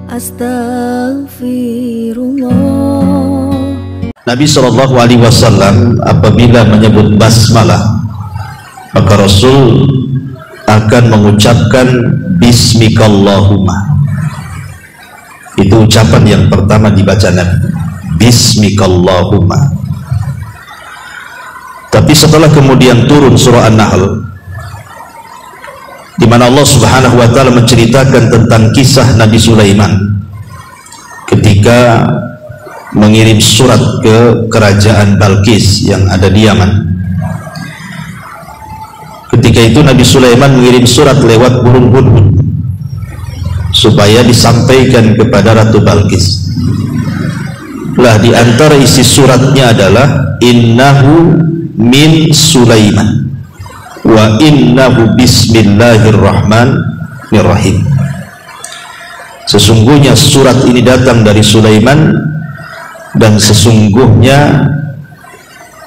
Astaghfirullah. Nabi SAW apabila menyebut basmalah, maka Rasul akan mengucapkan Bismikallahumma. Itu ucapan yang pertama dibaca Nabi, Bismikallahumma. Tapi setelah kemudian turun surah An-Nahl, di mana Allah Subhanahu wa taala menceritakan tentang kisah Nabi Sulaiman ketika mengirim surat ke kerajaan Balqis yang ada di Yaman. Ketika itu Nabi Sulaiman mengirim surat lewat burung hudhud supaya disampaikan kepada Ratu Balqis. Lah di antara isi suratnya adalah innahu min Sulaiman wa innahu bismillahirrahmanirrahim. Sesungguhnya surat ini datang dari Sulaiman dan sesungguhnya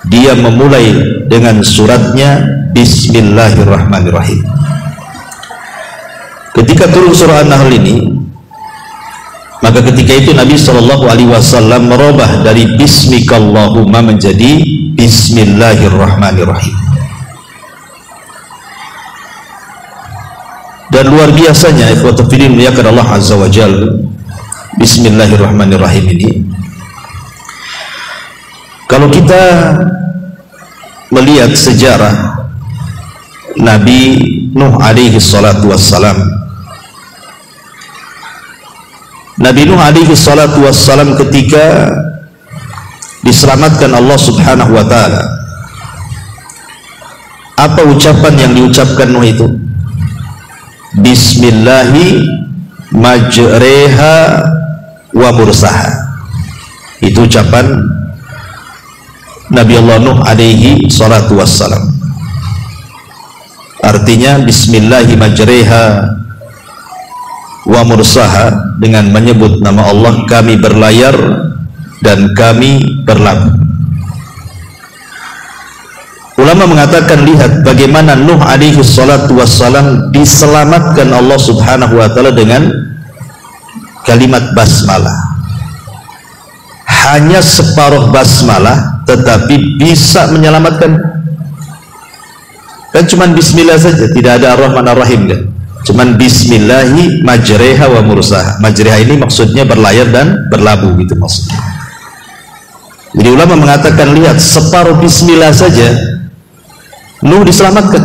dia memulai dengan suratnya Bismillahirrahmanirrahim. Ketika turun surah An-Nahl ini, maka ketika itu Nabi SAW merubah dari Bismikallahumma menjadi Bismillahirrahmanirrahim. Dan luar biasanya ikhwatul fillah muliakan Allah Azza wa Jalla, Bismillahirrahmanirrahim ini, kalau kita melihat sejarah Nabi Nuh alaihi salatu wassalam, Nabi Nuh alaihi salatu wassalam ketika diselamatkan Allah Subhanahu wa taala, apa ucapan yang diucapkan Nuh itu? Bismillahi majreha wa mursaha. Itu ucapan Nabi Allah Nuh alaihi salatu wassalam. Artinya Bismillahi majreha wa mursaha, dengan menyebut nama Allah kami berlayar dan kami berlabuh. Ulama mengatakan, lihat bagaimana Nuh alaihi salatu wassalam diselamatkan Allah Subhanahu wa taala dengan kalimat basmalah. Hanya separuh basmalah tetapi bisa menyelamatkan. Kan cuman bismillah saja, tidak ada ar-Rahman ar-Rahim kan. Cuman bismillahi majreha wa mursaha. Majreha ini maksudnya berlayar dan berlabuh, gitu maksudnya. Jadi ulama mengatakan, lihat separuh bismillah saja Nuh diselamatkan.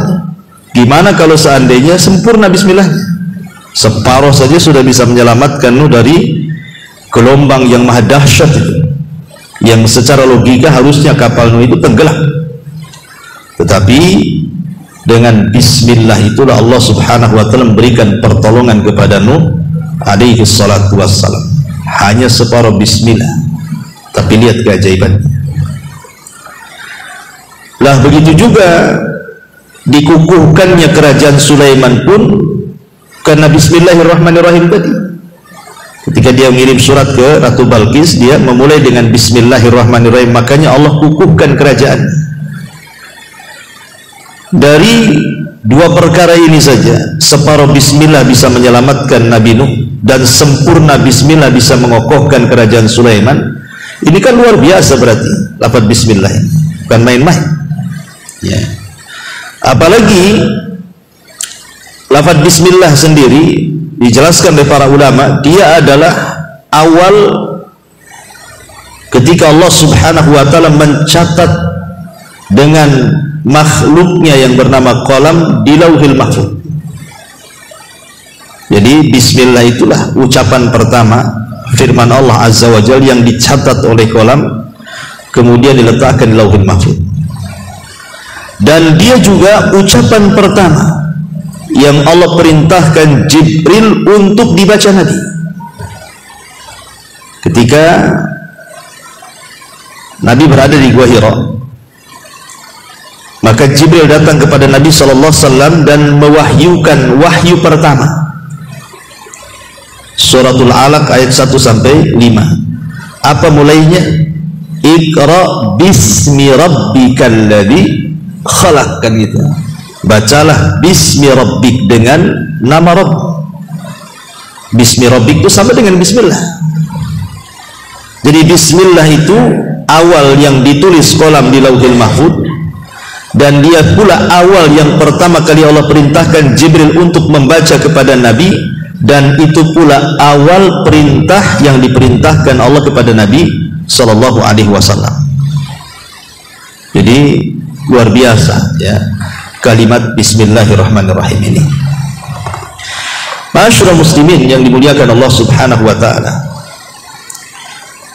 Gimana kalau seandainya sempurna bismillah? Separuh saja sudah bisa menyelamatkan Nuh dari gelombang yang maha dahsyat itu, yang secara logika harusnya kapal Nuh itu tenggelam. Tetapi dengan bismillah itulah Allah Subhanahu wa taala memberikan pertolongan kepada Nuh alaihi salatu wassalam. Hanya separuh bismillah, tapi lihat keajaibannya. Lah begitu juga dikukuhkannya kerajaan Sulaiman pun karena Bismillahirrahmanirrahim tadi. Ketika dia mengirim surat ke Ratu Balqis, dia memulai dengan Bismillahirrahmanirrahim, makanya Allah kukuhkan kerajaan. Dari dua perkara ini saja, separuh bismillah bisa menyelamatkan Nabi Nuh dan sempurna bismillah bisa mengokohkan kerajaan Sulaiman. Ini kan luar biasa berarti lafaz bismillah, bukan main-main. Ya. Apalagi lafaz bismillah sendiri dijelaskan oleh para ulama, dia adalah awal ketika Allah Subhanahu wa taala mencatat dengan makhluknya yang bernama qalam di Lauhil Mahfuz. Jadi bismillah itulah ucapan pertama firman Allah Azza wa Jalla yang dicatat oleh qalam kemudian diletakkan di Lauhil Mahfuz. Dan dia juga ucapan pertama yang Allah perintahkan Jibril untuk dibaca Nabi. Ketika Nabi berada di Gua Hira, maka Jibril datang kepada Nabi SAW dan mewahyukan wahyu pertama, Suratul Alaq ayat 1 sampai 5. Apa mulainya? Iqra bismi rabbikal ladzi khalaq, kan gitu. Bacalah bismi rabbik, dengan nama Rabb. Bismi rabbik itu sama dengan bismillah. Jadi bismillah itu awal yang ditulis kolam di Lauhul Mahfuz, dan dia pula awal yang pertama kali Allah perintahkan Jibril untuk membaca kepada Nabi, dan itu pula awal perintah yang diperintahkan Allah kepada Nabi Sallallahu Alaihi Wasallam. Jadi luar biasa ya kalimat Bismillahirrahmanirrahim ini. Ma'asyiral muslimin yang dimuliakan Allah Subhanahu wa taala.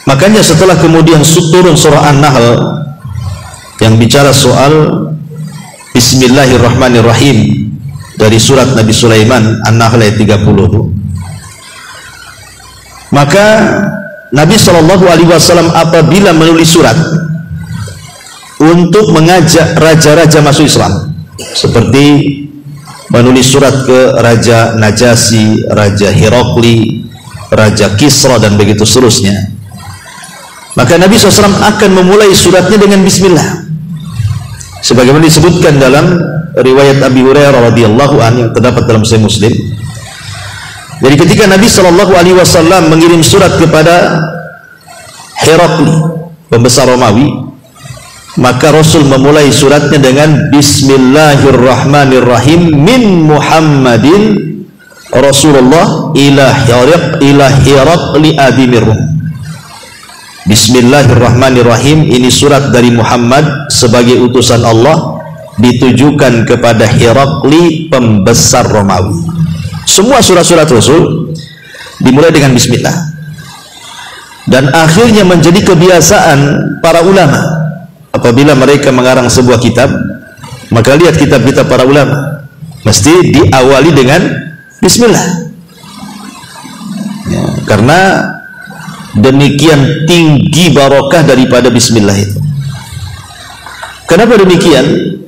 Makanya setelah kemudian turun surah An-Nahl yang bicara soal Bismillahirrahmanirrahim dari surat Nabi Sulaiman An-Nahl ayat 30, maka Nabi SAW apabila menulis surat untuk mengajak raja-raja masuk Islam, seperti menulis surat ke Raja Najasyi, Raja Herakli, Raja Kisra, dan begitu seterusnya, maka Nabi SAW akan memulai suratnya dengan bismillah, sebagaimana disebutkan dalam riwayat Abi Hurairah radhiyallahu anhu yang terdapat dalam Sahih Muslim. Jadi ketika Nabi SAW mengirim surat kepada Herakli, pembesar Romawi, maka Rasul memulai suratnya dengan Bismillahirrahmanirrahim min Muhammadin Rasulullah ila Herakli adimir Rum. Bismillahirrahmanirrahim, ini surat dari Muhammad sebagai utusan Allah ditujukan kepada Herakli, pembesar Romawi. Semua surat-surat Rasul dimulai dengan bismillah, dan akhirnya menjadi kebiasaan para ulama apabila mereka mengarang sebuah kitab, maka lihat kitab-kitab para ulama mesti diawali dengan bismillah ya, karena demikian tinggi barokah daripada bismillah itu. Kenapa demikian?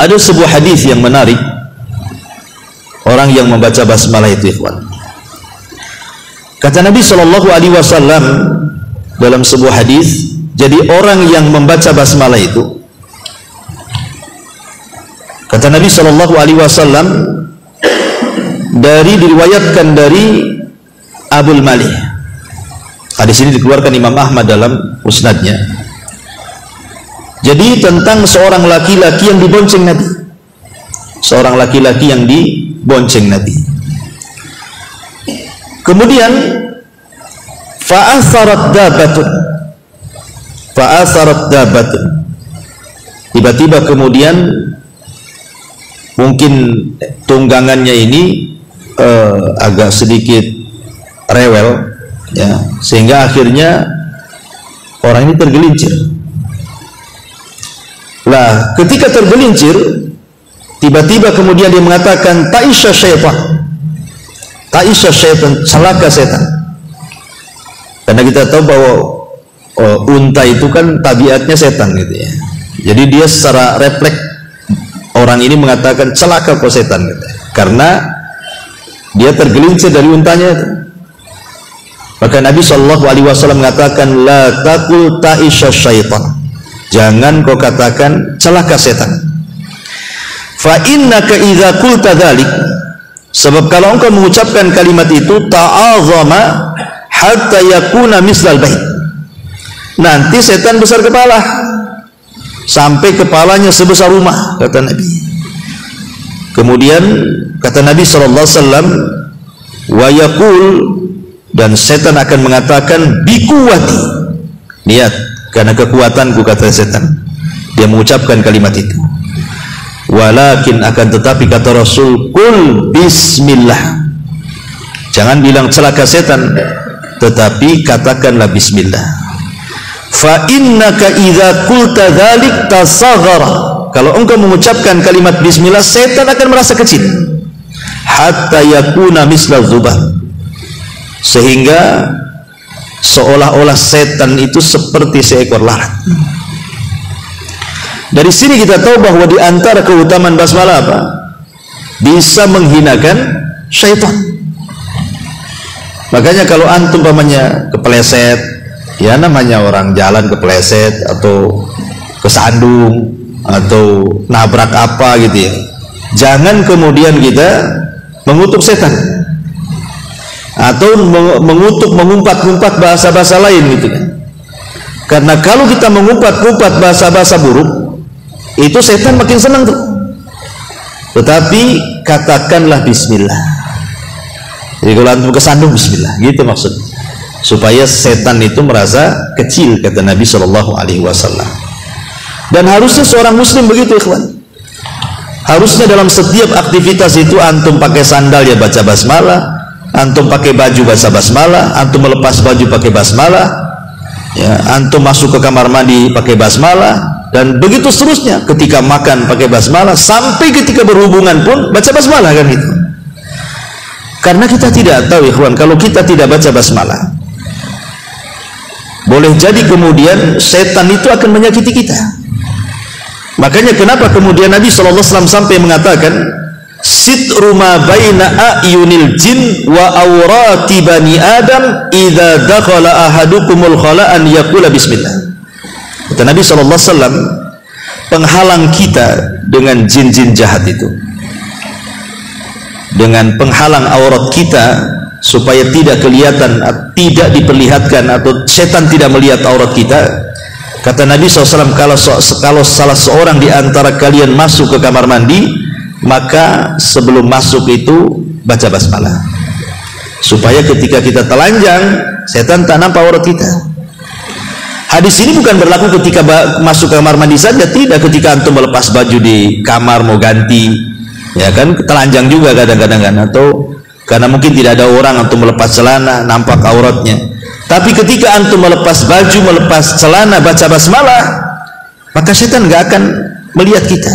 Ada sebuah hadis yang menarik, orang yang membaca basmalah itu, ikhwan. Kata Nabi SAW dalam sebuah hadis, jadi orang yang membaca basmalah itu, kata Nabi SAW, diriwayatkan dari Abul Malih. Hadis ini dikeluarkan Imam Ahmad dalam musnadnya. Jadi tentang seorang laki-laki yang dibonceng Nabi, seorang laki-laki yang dibonceng Nabi. Kemudian fa'atharat dabatun, tiba-tiba kemudian mungkin tunggangannya ini agak sedikit rewel ya, sehingga akhirnya orang ini tergelincir. Lah ketika tergelincir, tiba-tiba kemudian dia mengatakan ta'isha syaitan, celaka setan. Karena kita tahu bahwa unta itu kan tabiatnya setan gitu ya. Jadi dia secara refleks orang ini mengatakan celaka kau setan gitu, karena dia tergelincir dari untanya itu. Maka Nabi SAW mengatakan la taqul ta'isha syaitan, jangan kau katakan celaka setan. Fa innaka idza qulta dzalik, sebab kalau engkau mengucapkan kalimat itu ta'azama hatta yakuna mislal bait, nanti setan besar kepala sampai kepalanya sebesar rumah, kata Nabi. Kemudian kata Nabi SAW, wa yaqul, dan setan akan mengatakan bikuwati, lihat karena kekuatanku, kata setan, dia mengucapkan kalimat itu. Walakin, akan tetapi kata Rasul, kul bismillah, jangan bilang celaka setan, tetapi katakanlah bismillah. Fa innaka idza qulta dzalik tasaghara, kalau engkau mengucapkan kalimat bismillah, setan akan merasa kecil, hatta yakuna misla dzubab, sehingga seolah-olah setan itu seperti seekor lalat. Dari sini kita tahu bahwa di antara keutamaan basmalah apa? Bisa menghinakan syaitan. Makanya kalau antum pamannya kepleset, ya namanya orang jalan kepleset atau kesandung atau nabrak apa gitu ya, jangan kemudian kita mengutuk setan. atau mengutuk, mengumpat-ngumpat bahasa-bahasa lain gitu kan. Karena kalau kita mengumpat-ngumpat bahasa-bahasa buruk, itu setan makin senang tuh. Tetapi katakanlah bismillah. Jadi kalau antum kesandung bismillah, gitu maksudnya. Supaya setan itu merasa kecil, kata Nabi Shallallahu Alaihi Wasallam. Dan harusnya seorang muslim begitu, ikhwan. Harusnya dalam setiap aktivitas itu antum pakai sandal ya baca basmalah, antum pakai baju baca basmalah, antum melepas baju pakai basmalah, ya, antum masuk ke kamar mandi pakai basmalah, dan begitu seterusnya. Ketika makan pakai basmalah, sampai ketika berhubungan pun baca basmalah kan itu. Karena kita tidak tahu, ikhwan, kalau kita tidak baca basmalah, boleh jadi kemudian setan itu akan menyakiti kita. Makanya kenapa kemudian Nabi SAW sampai mengatakan sitru ma baina a'yunil jin wa awrati bani adam idza dakhala ahadukumul khala an yaqula bismillah. Kata Nabi SAW, penghalang kita dengan jin-jin jahat itu, dengan penghalang aurat kita supaya tidak kelihatan, tidak diperlihatkan, atau setan tidak melihat aurat kita. Kata Nabi SAW, kalau salah seorang di antara kalian masuk ke kamar mandi, maka sebelum masuk itu baca basmalah, supaya ketika kita telanjang, setan tak nampak aurat kita. Hadis ini bukan berlaku ketika masuk ke kamar mandi saja, tidak. Ketika antum melepas baju di kamar mau ganti, ya kan, telanjang juga kadang-kadang kan, atau karena mungkin tidak ada orang, antum melepas celana nampak auratnya. Tapi ketika antum melepas baju, melepas celana, baca basmalah, maka setan nggak akan melihat kita.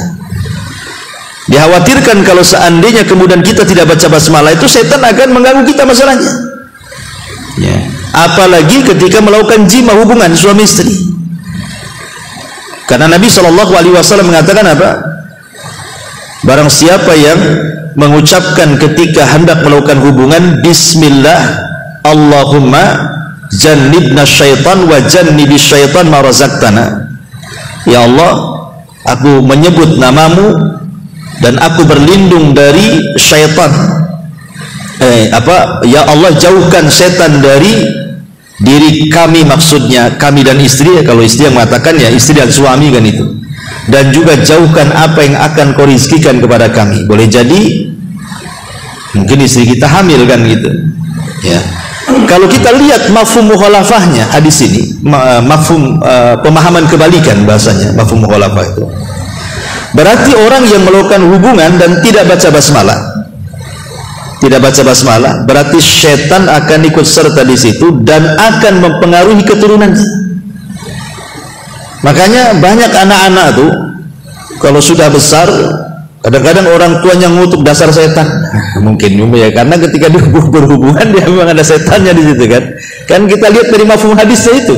Dikhawatirkan kalau seandainya kemudian kita tidak baca basmalah, itu setan akan mengganggu kita masalahnya. Ya. Apalagi ketika melakukan jima, hubungan suami istri. Karena Nabi SAW mengatakan apa? Barang siapa yang mengucapkan ketika hendak melakukan hubungan, bismillah, Allahumma jannibna syaitan wa jannibis syaitan ma razaqtana. Ya Allah, aku menyebut namamu dan aku berlindung dari syaitan. Ya Allah, jauhkan setan dari diri kami, maksudnya kami dan istri, ya, kalau istri yang mengatakan ya istri dan suami kan itu. Dan juga jauhkan apa yang akan kau rizkikan kepada kami. Boleh jadi mungkin istri kita hamil kan gitu. Ya. Kalau kita lihat mafhum mukhalafahnya hadis ini, mafhum pemahaman kebalikan bahasanya, mafhum mukhalafah itu. Berarti orang yang melakukan hubungan dan tidak baca basmalah, berarti setan akan ikut serta di situ dan akan mempengaruhi keturunannya. Makanya banyak anak-anak tuh kalau sudah besar, kadang-kadang orang tuanya ngutuk dasar setan. Mungkin ya, karena ketika dia berhubungan dia memang ada setannya di situ kan. Kan kita lihat dari mafhum hadisnya itu.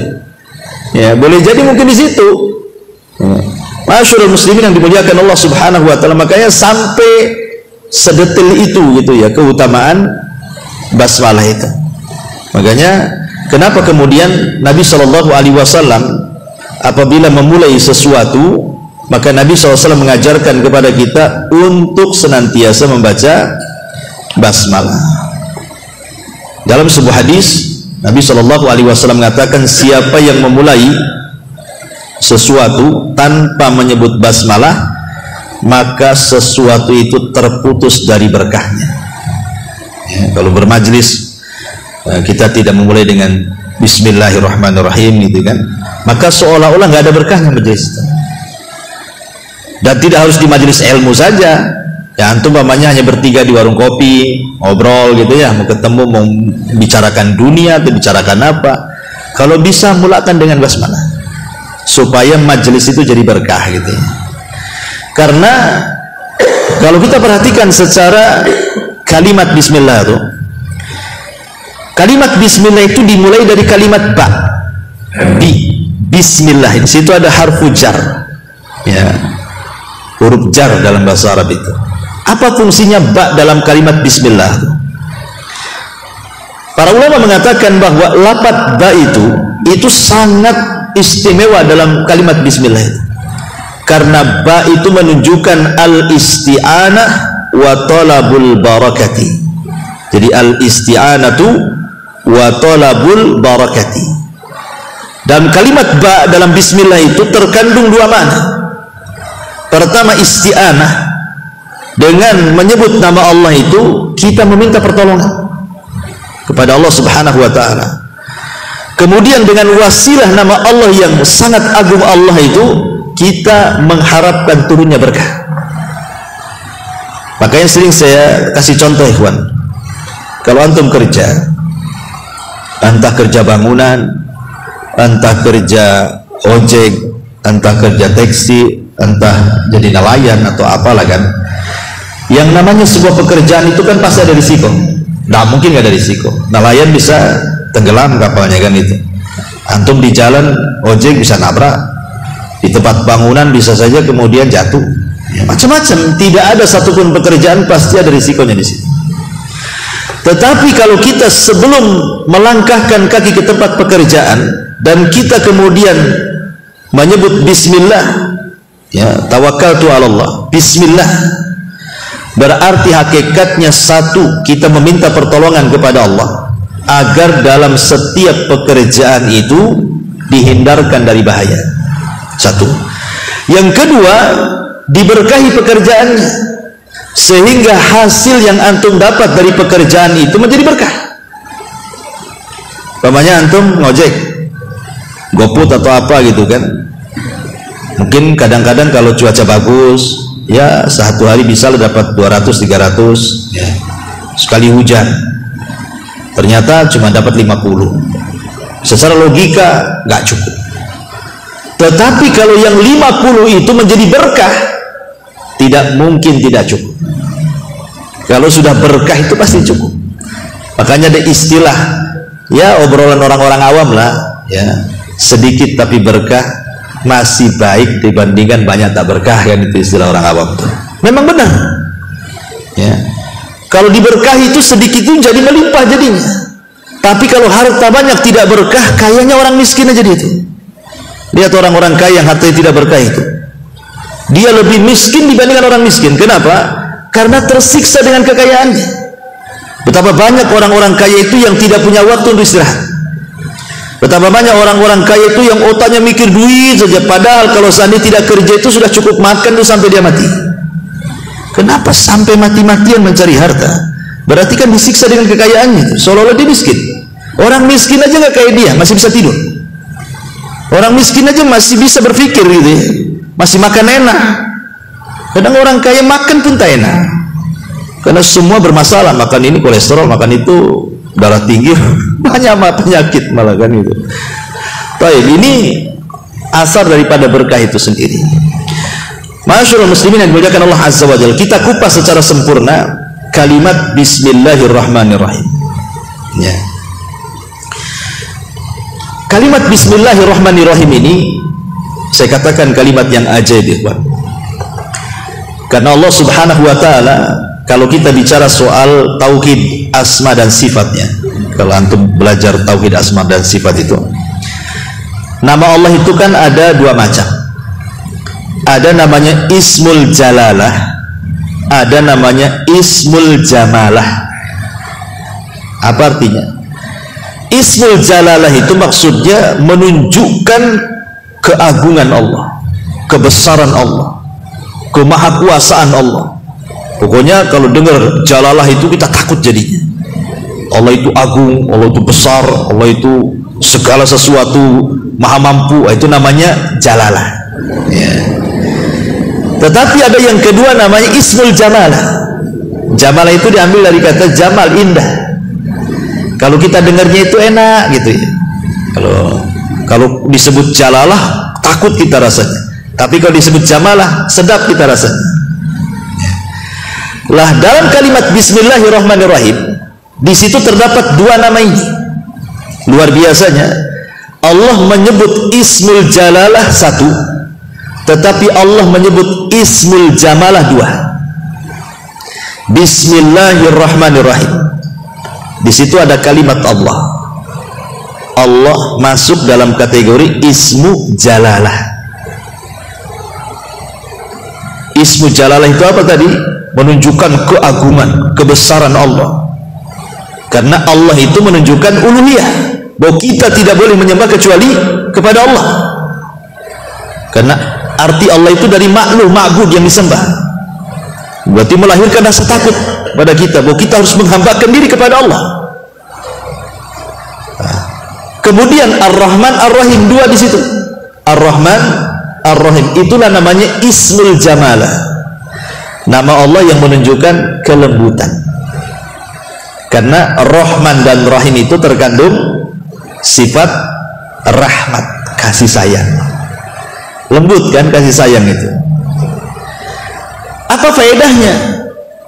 Ya, boleh jadi mungkin di situ. Masyaallah muslimin yang dimuliakan Allah Subhanahu wa taala, makanya sampai sedetil itu gitu ya keutamaan basmalah itu. Makanya kenapa kemudian Nabi Shallallahu Alaihi Wasallam apabila memulai sesuatu, maka Nabi SAW mengajarkan kepada kita untuk senantiasa membaca basmalah. Dalam sebuah hadis Nabi SAW mengatakan, siapa yang memulai sesuatu tanpa menyebut basmalah, maka sesuatu itu terputus dari berkahnya. Ya, kalau bermajlis kita tidak memulai dengan Bismillahirrahmanirrahim gitu kan, maka seolah-olah nggak ada berkahnya majelis itu. Dan tidak harus di majelis ilmu saja. Ya, antum umpamanya hanya bertiga di warung kopi, ngobrol gitu ya, mau ketemu, mau bicarakan dunia atau bicarakan apa, kalau bisa mulakan dengan basmalah supaya majelis itu jadi berkah gitu ya. Karena kalau kita perhatikan secara kalimat bismillah itu, kalimat bismillah itu dimulai dari kalimat ba, bismillah. Di situ ada harfu jar, ya, huruf jar dalam bahasa Arab itu. Apa fungsinya ba dalam kalimat bismillah? Para ulama mengatakan bahwa lafaz ba itu sangat istimewa dalam kalimat bismillah itu. Karena ba itu menunjukkan al-isti'anah wa talabul barakati. Jadi al-isti'anatu wa talabul barakati. Dalam kalimat ba dalam bismillah itu terkandung dua makna. Pertama, isti'anah, dengan menyebut nama Allah itu kita meminta pertolongan kepada Allah Subhanahu wa taala. Kemudian dengan wasilah nama Allah yang sangat agung Allah itu kita mengharapkan turunnya berkah. Makanya sering saya kasih contoh, ikhwan. Kalau antum kerja, entah kerja bangunan, entah kerja ojek, entah kerja taksi, entah jadi nelayan atau apalah kan, yang namanya sebuah pekerjaan itu kan pasti ada risiko. Nah, mungkin nggak ada risiko. Nelayan bisa tenggelam kapalnya kan itu. Antum di jalan ojek bisa nabrak, di tempat bangunan bisa saja kemudian jatuh. Ya, macam-macam. Tidak ada satupun pekerjaan pasti ada risikonya di sini. Tetapi kalau kita sebelum melangkahkan kaki ke tempat pekerjaan dan kita kemudian menyebut bismillah, ya, tawakkaltu 'ala Allah, bismillah, berarti hakikatnya satu, kita meminta pertolongan kepada Allah agar dalam setiap pekerjaan itu dihindarkan dari bahaya. Satu. Yang kedua, diberkahi pekerjaannya sehingga hasil yang antum dapat dari pekerjaan itu menjadi berkah. Umpamanya antum ngojek, GoFood atau apa gitu kan, mungkin kadang-kadang kalau cuaca bagus, ya satu hari bisa dapat 200-300, ya. Sekali hujan ternyata cuma dapat 50. Secara logika nggak cukup. Tetapi kalau yang 50 itu menjadi berkah, tidak mungkin tidak cukup. Kalau sudah berkah itu pasti cukup. Makanya ada istilah, ya obrolan orang-orang awam lah, ya, sedikit tapi berkah masih baik dibandingkan banyak tak berkah, kan itu istilah orang awam. Memang benar, ya. Kalau diberkahi itu sedikit itu jadi melimpah jadinya. Tapi kalau harta banyak tidak berkah, kayaknya orang miskin aja dia itu. Lihat orang-orang kaya yang hartanya tidak berkah itu, dia lebih miskin dibandingkan orang miskin. Kenapa? Karena tersiksa dengan kekayaannya. Betapa banyak orang-orang kaya itu yang tidak punya waktu untuk istirahat. Betapa banyak orang-orang kaya itu yang otaknya mikir duit saja, padahal kalau seandainya tidak kerja itu sudah cukup makan tuh sampai dia mati. Kenapa sampai mati-matian mencari harta? Berarti kan disiksa dengan kekayaannya, seolah-olah dia miskin. Orang miskin aja nggak kayak dia, masih bisa tidur. Orang miskin aja masih bisa berpikir gitu ya, masih makan enak. Kadang orang kaya makan pun tak enak, karena semua bermasalah, makan ini kolesterol, makan itu darah tinggi, banyak penyakit malah kan itu. Baik, ini asar daripada berkah itu sendiri. Masyaallah muslimin yang dimuliakan Allah Azza wa Jalla, kita kupas secara sempurna kalimat Bismillahirrahmanirrahim. Ya. Kalimat Bismillahirrahmanirrahim ini saya katakan kalimat yang ajaib, Ikhwan. Karena Allah Subhanahu wa taala, kalau kita bicara soal tauhid asma dan sifatnya, kalau antum belajar tauhid asma dan sifat itu, nama Allah itu kan ada dua macam. Ada namanya Ismul Jalalah, ada namanya Ismul Jamalah. Apa artinya? Ismul Jalalah itu maksudnya menunjukkan keagungan Allah, kebesaran Allah, kemahakuasaan Allah. Pokoknya kalau dengar Jalalah itu kita takut jadinya. Allah itu agung, Allah itu besar, Allah itu segala sesuatu maha mampu, itu namanya Jalalah, ya. Tetapi ada yang kedua namanya Ismul Jamalah. Jamalah itu diambil dari kata Jamal, indah. Kalau kita dengarnya itu enak gitu ya. Kalau disebut Jalalah takut kita rasanya. Tapi kalau disebut Jamalah sedap kita rasanya. Lah dalam kalimat Bismillahirrahmanirrahim, di situ terdapat dua nama ini. Luar biasanya, Allah menyebut Ismul Jalalah satu, tetapi Allah menyebut Ismul Jamalah dua. Bismillahirrahmanirrahim. Di situ ada kalimat Allah. Allah masuk dalam kategori Ismu Jalalah. Ismu Jalalah itu apa tadi? Menunjukkan keagungan, kebesaran Allah, Karena Allah itu menunjukkan uluhiyah, bahwa kita tidak boleh menyembah kecuali kepada Allah. Karena arti Allah itu dari ma'luh, ma'bud, yang disembah. Berarti melahirkan rasa takut pada kita, bahwa kita harus menghambakan diri kepada Allah. Kemudian Ar-Rahman Ar-Rahim, dua di situ. Ar-Rahman Ar-Rahim, itulah namanya Ismul Jamalah, nama Allah yang menunjukkan kelembutan. Karena Rahman dan Rahim itu terkandung sifat rahmat, kasih sayang. Lembut kan kasih sayang itu. Apa faedahnya?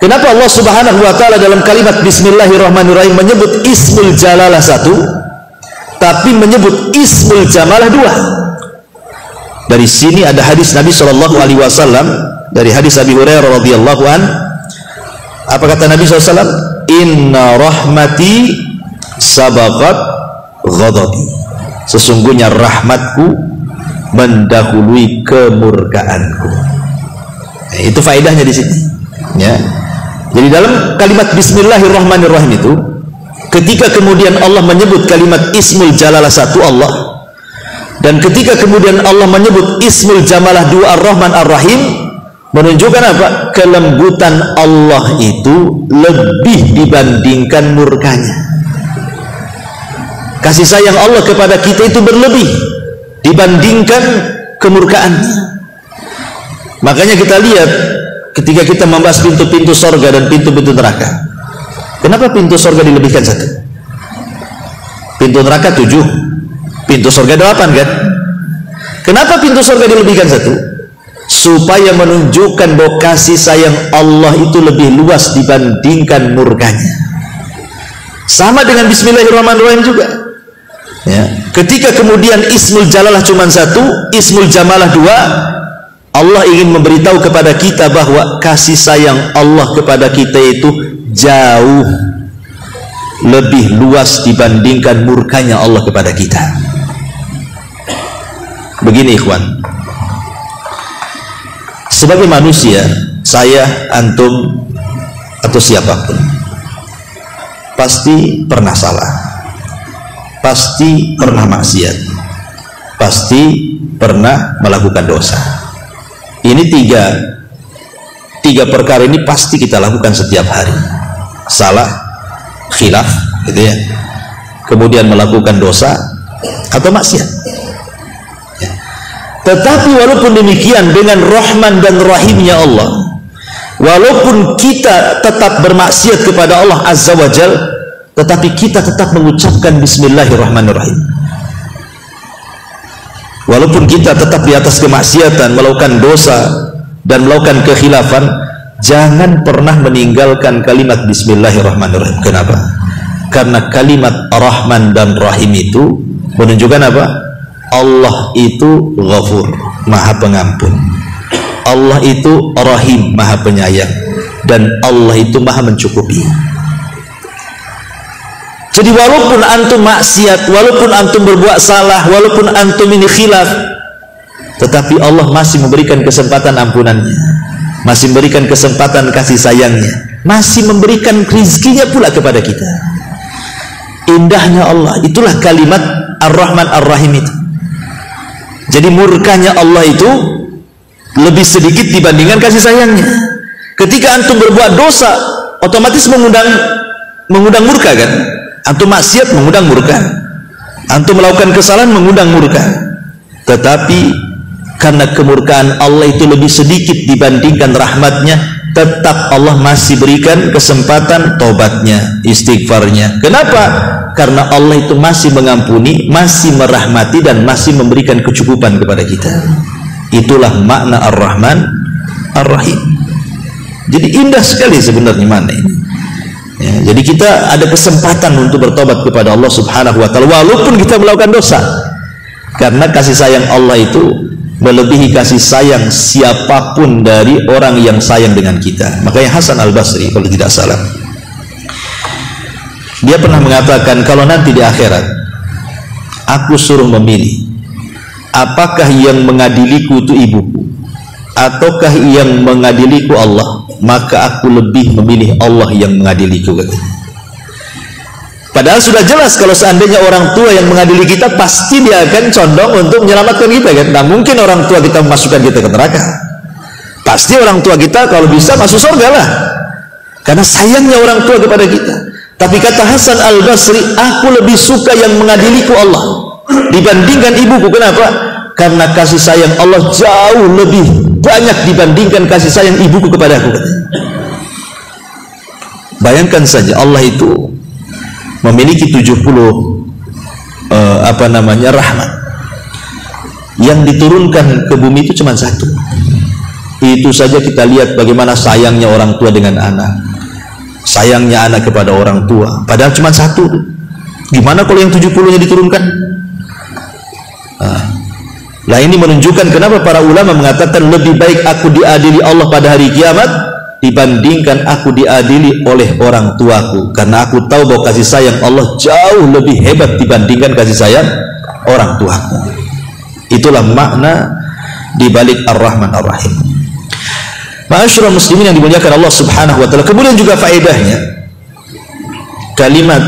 Kenapa Allah Subhanahu wa ta'ala dalam kalimat Bismillahirrahmanirrahim menyebut Ismul Jalalah satu, tapi menyebut Ismul Jamalah dua? Dari sini ada hadis Nabi Shallallahu Alaihi Wasallam, dari hadis Abi Hurairah radhiyallahu an. Apa kata Nabi SAW? Inna rahmati sabaqat ghadabi. Sesungguhnya rahmatku mendahului kemurkaanku. Itu faedahnya di sini. Ya. Jadi dalam kalimat Bismillahirrahmanirrahim itu, ketika kemudian Allah menyebut kalimat Ismul Jalalah satu Allah, dan ketika kemudian Allah menyebut Ismul Jamalah dua Ar-Rahman Ar-Rahim, menunjukkan apa? Kelembutan Allah itu lebih dibandingkan murkanya. Kasih sayang Allah kepada kita itu berlebih dibandingkan kemurkaannya. Makanya kita lihat ketika kita membahas pintu-pintu sorga dan pintu-pintu neraka, kenapa pintu sorga dilebihkan satu? Pintu neraka 7, pintu sorga 8 kan? Kenapa pintu sorga dilebihkan satu? Supaya menunjukkan bahwa kasih sayang Allah itu lebih luas dibandingkan murkanya. Sama dengan Bismillahirrahmanirrahim juga. Ya. Ketika kemudian Ismul Jalalah cuma satu, Ismul Jamalah dua, Allah ingin memberitahu kepada kita bahwa kasih sayang Allah kepada kita itu jauh lebih luas dibandingkan murkanya Allah kepada kita. Begini ikhwan, sebagai manusia, saya, antum, atau siapapun pasti pernah salah, pasti pernah maksiat, pasti pernah melakukan dosa. Ini tiga perkara ini pasti kita lakukan setiap hari. Salah, khilaf, gitu ya. Kemudian melakukan dosa atau maksiat. Ya. Tetapi walaupun demikian, dengan Rahman dan Rahimnya Allah, walaupun kita tetap bermaksiat kepada Allah Azza wa Jal, tetapi kita tetap mengucapkan Bismillahirrahmanirrahim. Walaupun kita tetap di atas kemaksiatan, melakukan dosa dan melakukan kekhilafan, jangan pernah meninggalkan kalimat Bismillahirrahmanirrahim. Kenapa? Karena kalimat Rahman dan Rahim itu menunjukkan apa? Allah itu Ghafur, Maha Pengampun. Allah itu Rahim, Maha Penyayang. Dan Allah itu Maha Mencukupi. Jadi walaupun antum maksiat, walaupun antum berbuat salah, walaupun antum ini khilaf, tetapi Allah masih memberikan kesempatan ampunannya, masih memberikan kesempatan kasih sayangnya, masih memberikan rizkinya pula kepada kita. Indahnya Allah, itulah kalimat Ar-Rahman Ar-Rahim itu. Jadi murkanya Allah itu lebih sedikit dibandingkan kasih sayangnya. Ketika antum berbuat dosa, otomatis mengundang murka kan? Antum maksiat mengundang murka, antum melakukan kesalahan mengundang murka. Tetapi karena kemurkaan Allah itu lebih sedikit dibandingkan rahmatnya, tetap Allah masih berikan kesempatan tobatnya, istighfarnya. Kenapa? Karena Allah itu masih mengampuni, masih merahmati, dan masih memberikan kecukupan kepada kita. Itulah makna Ar-Rahman Ar-Rahim. Jadi indah sekali sebenarnya mana ini. Ya, jadi kita ada kesempatan untuk bertobat kepada Allah Subhanahu wa ta'ala walaupun kita melakukan dosa, karena kasih sayang Allah itu melebihi kasih sayang siapapun dari orang yang sayang dengan kita. Makanya Hasan Al-Basri kalau tidak salah, dia pernah mengatakan, kalau nanti di akhirat aku suruh memilih apakah yang mengadiliku itu ibuku ataukah yang mengadiliku Allah, maka aku lebih memilih Allah yang mengadiliku. Padahal sudah jelas kalau seandainya orang tua yang mengadili kita, pasti dia akan condong untuk menyelamatkan kita kan. Nah mungkin orang tua kita memasukkan kita ke neraka. Pasti orang tua kita kalau bisa masuk surga lah, karena sayangnya orang tua kepada kita. Tapi kata Hasan Al-Basri, aku lebih suka yang mengadiliku Allah dibandingkan ibuku. Kenapa? Karena kasih sayang Allah jauh lebih banyak dibandingkan kasih sayang ibuku kepadaku. Bayangkan saja, Allah itu memiliki 70 rahmat. Yang diturunkan ke bumi itu cuma satu. Itu saja kita lihat bagaimana sayangnya orang tua dengan anak, sayangnya anak kepada orang tua, padahal cuma satu. Gimana kalau yang 70-nya diturunkan? Nah ini menunjukkan kenapa para ulama mengatakan lebih baik aku diadili Allah pada hari kiamat dibandingkan aku diadili oleh orang tuaku, karena aku tahu bahwa kasih sayang Allah jauh lebih hebat dibandingkan kasih sayang orang tuaku. Itulah makna dibalik Ar-Rahman Ar-Rahim. Ma'asyiral muslimin yang dimuliakan Allah Subhanahu wa taala. Kemudian juga faedahnya kalimat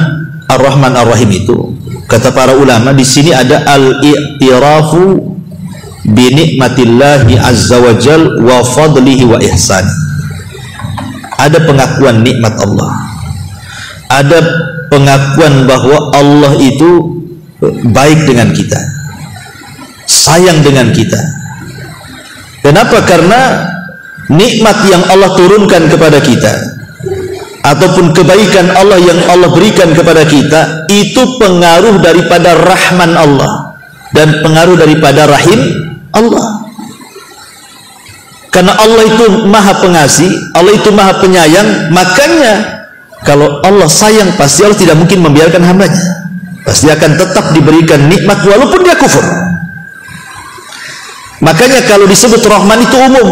Ar-Rahman Ar-Rahim itu, kata para ulama, di sini ada al-i'tirafu bi nikmatillahi azza wa jal wa fadlihi wa ihsani. Ada pengakuan nikmat Allah, ada pengakuan bahwa Allah itu baik dengan kita, sayang dengan kita. Kenapa? Karena nikmat yang Allah turunkan kepada kita ataupun kebaikan Allah yang Allah berikan kepada kita itu pengaruh daripada rahman Allah dan pengaruh daripada rahim Allah. Karena Allah itu maha pengasih, Allah itu maha penyayang, makanya kalau Allah sayang pasti Allah tidak mungkin membiarkan hambanya, pasti akan tetap diberikan nikmat walaupun dia kufur. Makanya kalau disebut Rahman itu umum,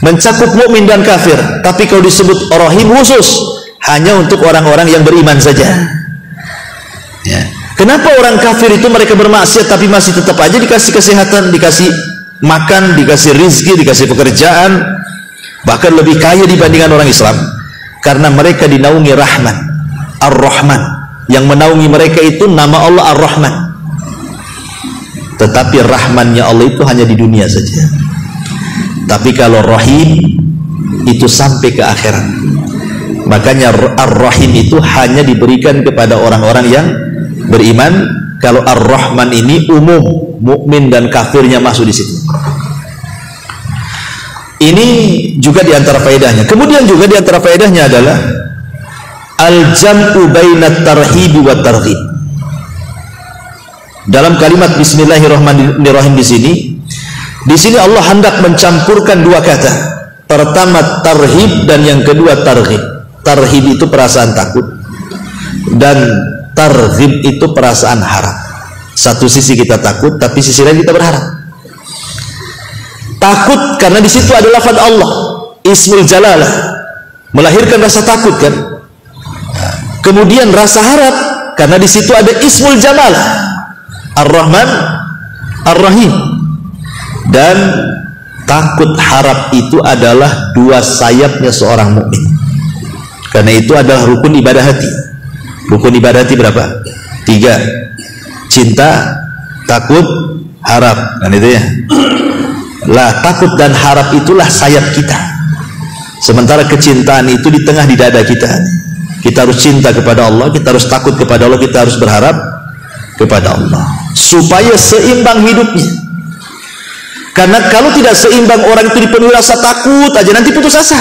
mencakup mukmin dan kafir, tapi kalau disebut Rahim khusus, hanya untuk orang-orang yang beriman saja. Ya. Kenapa orang kafir itu mereka bermaksiat tapi masih tetap aja dikasih kesehatan, dikasih makan, dikasih rizki, dikasih pekerjaan, bahkan lebih kaya dibandingkan orang Islam? Karena mereka dinaungi Rahman Ar-Rahman. Yang menaungi mereka itu nama Allah Ar-Rahman, tetapi rahmannya Allah itu hanya di dunia saja. Tapi kalau Rahim itu sampai ke akhirat. Makanya Ar-Rahim itu hanya diberikan kepada orang-orang yang beriman. Kalau Ar-Rahman ini umum, mukmin dan kafirnya masuk di situ. Ini juga diantara faedahnya. Kemudian juga diantara faedahnya adalah al-jam'u bainat tarhibi wa targhib. Dalam kalimat Bismillahirrahmanirrahim di sini Allah hendak mencampurkan dua kata. Pertama tarhib dan yang kedua targhib. Tarhib itu perasaan takut dan targhib itu perasaan harap. Satu sisi kita takut, tapi sisi lain kita berharap. Takut karena di situ ada lafaz Allah, Ismul Jalalah, melahirkan rasa takut kan. Kemudian rasa harap karena di situ ada Ismul Jalalah, Ar-Rahman Ar-Rahim. Dan takut harap itu adalah dua sayapnya seorang mukmin. Karena itu adalah rukun ibadah hati. Rukun ibadah hati berapa? 3. Cinta, takut, harap. Kan itu ya. Lah takut dan harap itulah sayap kita. Sementara kecintaan itu di tengah di dada kita. Kita harus cinta kepada Allah, kita harus takut kepada Allah, kita harus berharap kepada Allah supaya seimbang hidupnya. Karena kalau tidak seimbang, orang itu dipenuhi rasa takut aja, nanti putus asa.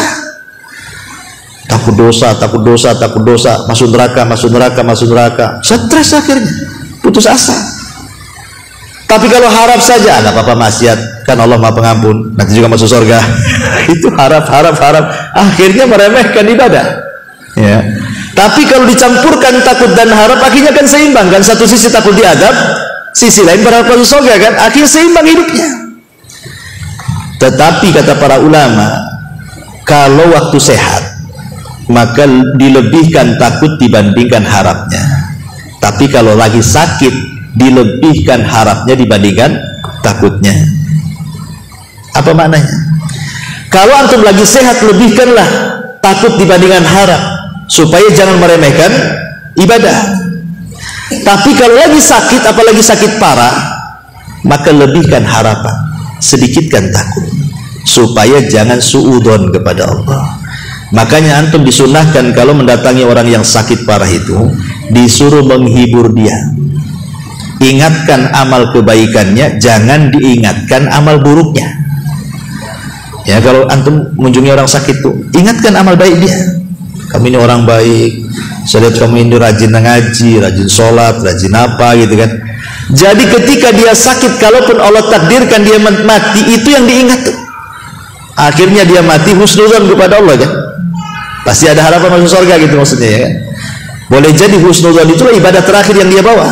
Takut dosa, takut dosa, takut dosa, masuk neraka, masuk neraka, masuk neraka, stres akhirnya, putus asa. Tapi kalau harap saja, ada apa-apa maksiat, kan Allah Maha Pengampun, nanti juga masuk surga. Itu harap, akhirnya meremehkan ibadah. Ya. Tapi kalau dicampurkan takut dan harap, akhirnya kan seimbang kan, satu sisi takut diadab, sisi lain berharap masuk surga kan, akhirnya seimbang hidupnya. Tetapi kata para ulama, kalau waktu sehat maka dilebihkan takut dibandingkan harapnya. Tapi kalau lagi sakit dilebihkan harapnya dibandingkan takutnya. Apa maknanya? Kalau antum lagi sehat, lebihkanlah takut dibandingkan harap, supaya jangan meremehkan ibadah. Tapi kalau lagi sakit, apalagi sakit parah, maka lebihkan harapan, sedikitkan takut, supaya jangan suudzon kepada Allah. Makanya antum disunahkan kalau mendatangi orang yang sakit parah itu, disuruh menghibur dia, ingatkan amal kebaikannya, jangan diingatkan amal buruknya. Ya, kalau antum mengunjungi orang sakit tuh, ingatkan amal baik dia. Kamu ini orang baik, saya lihat kamu ini rajin ngaji, rajin sholat, rajin apa gitu kan. Jadi ketika dia sakit, kalaupun Allah takdirkan dia mati, itu yang diingat tuh. Akhirnya dia mati husnuzon kepada Allah kan. Pasti ada harapan masuk surga gitu maksudnya ya kan. Boleh jadi husnuzon itulah ibadah terakhir yang dia bawa.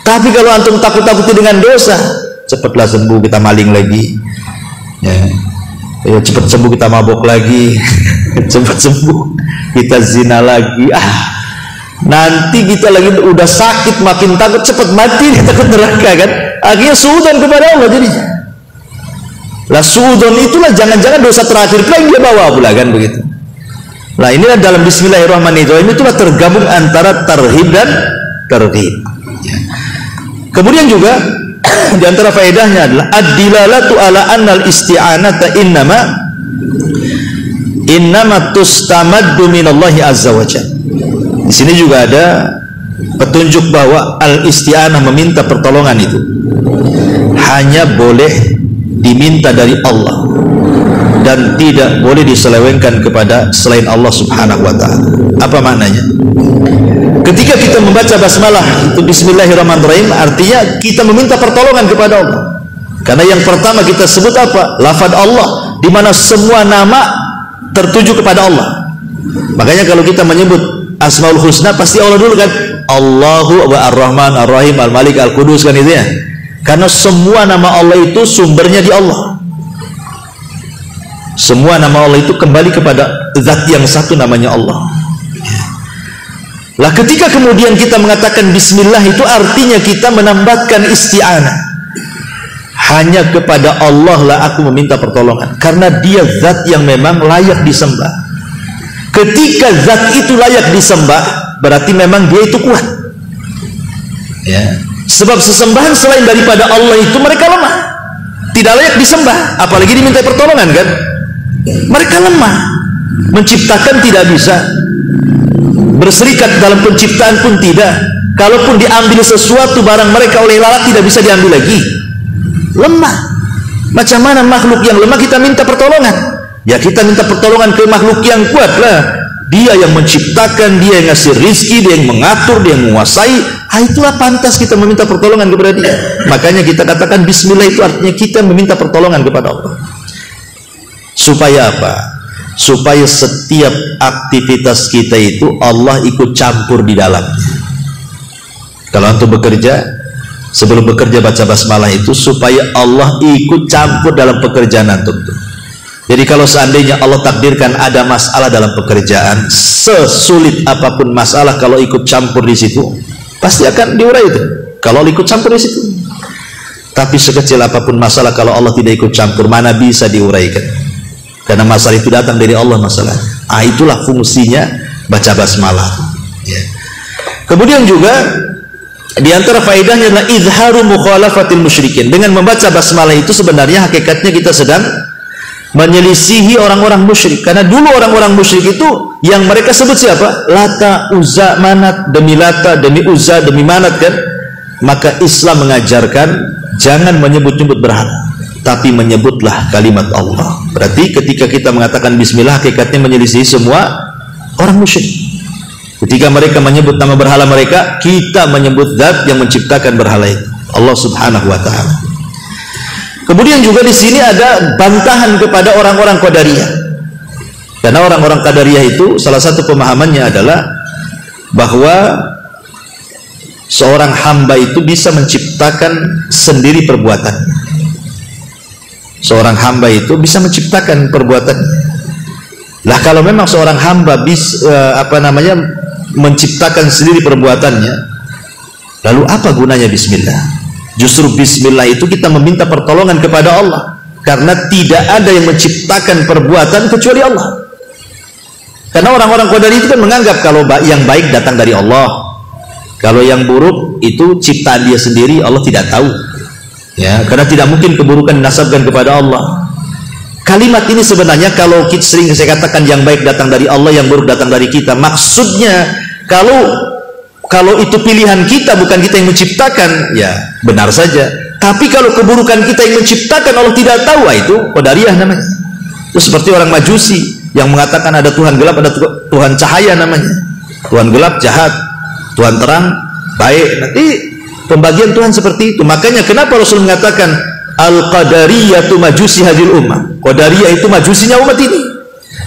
Tapi kalau antum takut-takuti dengan dosa, cepatlah sembuh, kita maling lagi. Ya, cepat sembuh, kita mabok lagi. Cepat sembuh, kita zina lagi. Nanti kita lagi udah sakit, makin takut, cepat mati, takut neraka kan. Akhirnya suudzon kepada Allah jadinya. Lah suudzon itulah jangan-jangan dosa terakhir yang dia bawa pula kan begitu. Nah inilah dalam Bismillahirrahmanirrahim itulah tergabung antara tarhib dan targhib. Kemudian juga di antara faedahnya adalah ad-dilalatu ala annal isti'anata innama tustamaddu minallahi azza wa jalla. Di sini juga ada petunjuk bahwa al-isti'anah, meminta pertolongan itu hanya boleh diminta dari Allah dan tidak boleh diselewengkan kepada selain Allah subhanahu wa ta'ala. Apa maknanya? Ketika kita membaca basmalah itu Bismillahirrahmanirrahim, artinya kita meminta pertolongan kepada Allah. Karena yang pertama kita sebut apa? Lafaz Allah, di mana semua nama tertuju kepada Allah. Makanya kalau kita menyebut Asmaul Husna pasti Allah dulu kan. Allahu Ar-Rahman Ar-Rahim Al-Malik Al-Qudus kan itu ya. Karena semua nama Allah itu sumbernya di Allah. Semua nama Allah itu kembali kepada zat yang satu, namanya Allah. Lah ketika kemudian kita mengatakan bismillah, itu artinya kita menambahkan isti'anah. Hanya kepada Allah lah aku meminta pertolongan, karena dia zat yang memang layak disembah. Ketika zat itu layak disembah, berarti memang dia itu kuat ya. Sebab sesembahan selain daripada Allah itu mereka lemah, tidak layak disembah, apalagi diminta pertolongan kan. Mereka lemah, menciptakan tidak bisa, berserikat dalam penciptaan pun tidak. Kalaupun diambil sesuatu barang mereka oleh lalat, tidak bisa diambil lagi. Lemah. Macam mana makhluk yang lemah kita minta pertolongan? Ya kita minta pertolongan ke makhluk yang kuat lah. Dia yang menciptakan, dia yang ngasih rizki, dia yang mengatur, dia yang menguasai. Itulah pantas kita meminta pertolongan kepada dia. Makanya kita katakan bismillah itu artinya kita meminta pertolongan kepada Allah. Supaya apa? Supaya setiap aktivitas kita itu Allah ikut campur di dalam. Kalau antum bekerja, sebelum bekerja baca basmalah itu supaya Allah ikut campur dalam pekerjaan antum itu. Jadi kalau seandainya Allah takdirkan ada masalah dalam pekerjaan, sesulit apapun masalah, kalau ikut campur di situ pasti akan diurai itu. Kalau ikut campur di situ. Tapi sekecil apapun masalah, kalau Allah tidak ikut campur, mana bisa diuraikan? Karena masalah itu datang dari Allah masalah. Itulah fungsinya baca basmalah. Ya. Kemudian juga di antara faedahnya adalah izharu mukhalafatil musyrikin. Dengan membaca basmalah itu sebenarnya hakikatnya kita sedang menyelisihi orang-orang musyrik. Karena dulu orang-orang musyrik itu yang mereka sebut siapa? Lata, Uzza, Manat, demi Lata, demi Uzza, demi Manat kan. Maka Islam mengajarkan jangan menyebut-nyebut berhala, tapi menyebutlah kalimat Allah. Berarti ketika kita mengatakan bismillah, hakikatnya menyelisihi semua orang musyrik. Ketika mereka menyebut nama berhala mereka, kita menyebut zat yang menciptakan berhala itu, Allah subhanahu wa ta'ala. Kemudian juga di sini ada bantahan kepada orang-orang Qadariyah. Karena orang-orang Qadariyah itu salah satu pemahamannya adalah bahwa seorang hamba itu bisa menciptakan sendiri perbuatannya. Seorang hamba itu bisa menciptakan perbuatannya. Lah kalau memang seorang hamba bisa menciptakan sendiri perbuatannya, lalu apa gunanya bismillah? Justru bismillah itu kita meminta pertolongan kepada Allah, karena tidak ada yang menciptakan perbuatan kecuali Allah. Karena orang-orang Qadari itu kan menganggap kalau yang baik datang dari Allah, kalau yang buruk itu ciptaan dia sendiri, Allah tidak tahu. Ya, karena tidak mungkin keburukan dinasabkan kepada Allah. Kalimat ini sebenarnya kalau kita sering saya katakan yang baik datang dari Allah, yang buruk datang dari kita. Maksudnya kalau itu pilihan kita, bukan kita yang menciptakan, ya benar saja. Tapi kalau keburukan kita yang menciptakan, Allah tidak tahu, itu Qadariyah namanya. Itu seperti orang Majusi yang mengatakan ada Tuhan gelap, ada Tuhan cahaya namanya. Tuhan gelap jahat, Tuhan terang baik. Nanti pembagian Tuhan seperti itu. Makanya kenapa Rasul mengatakan Al-Qadariyatu majusi hadil ummah. Qadariyah itu majusinya umat ini.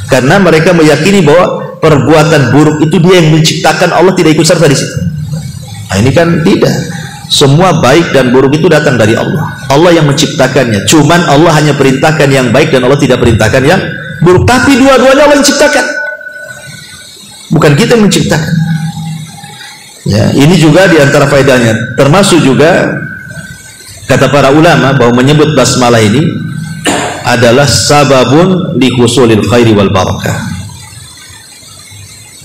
Karena mereka meyakini bahwa perbuatan buruk itu dia yang menciptakan, Allah tidak ikut serta di situ. Nah, ini kan tidak. Semua baik dan buruk itu datang dari Allah. Allah yang menciptakannya. Cuman Allah hanya perintahkan yang baik dan Allah tidak perintahkan yang buruk. Tapi dua-duanya Allah yang ciptakan. Bukan kita yang menciptakan. Ya, ini juga diantara faedahnya. Termasuk juga kata para ulama bahwa menyebut basmalah ini adalah sababun li husulil khairi wal barakah.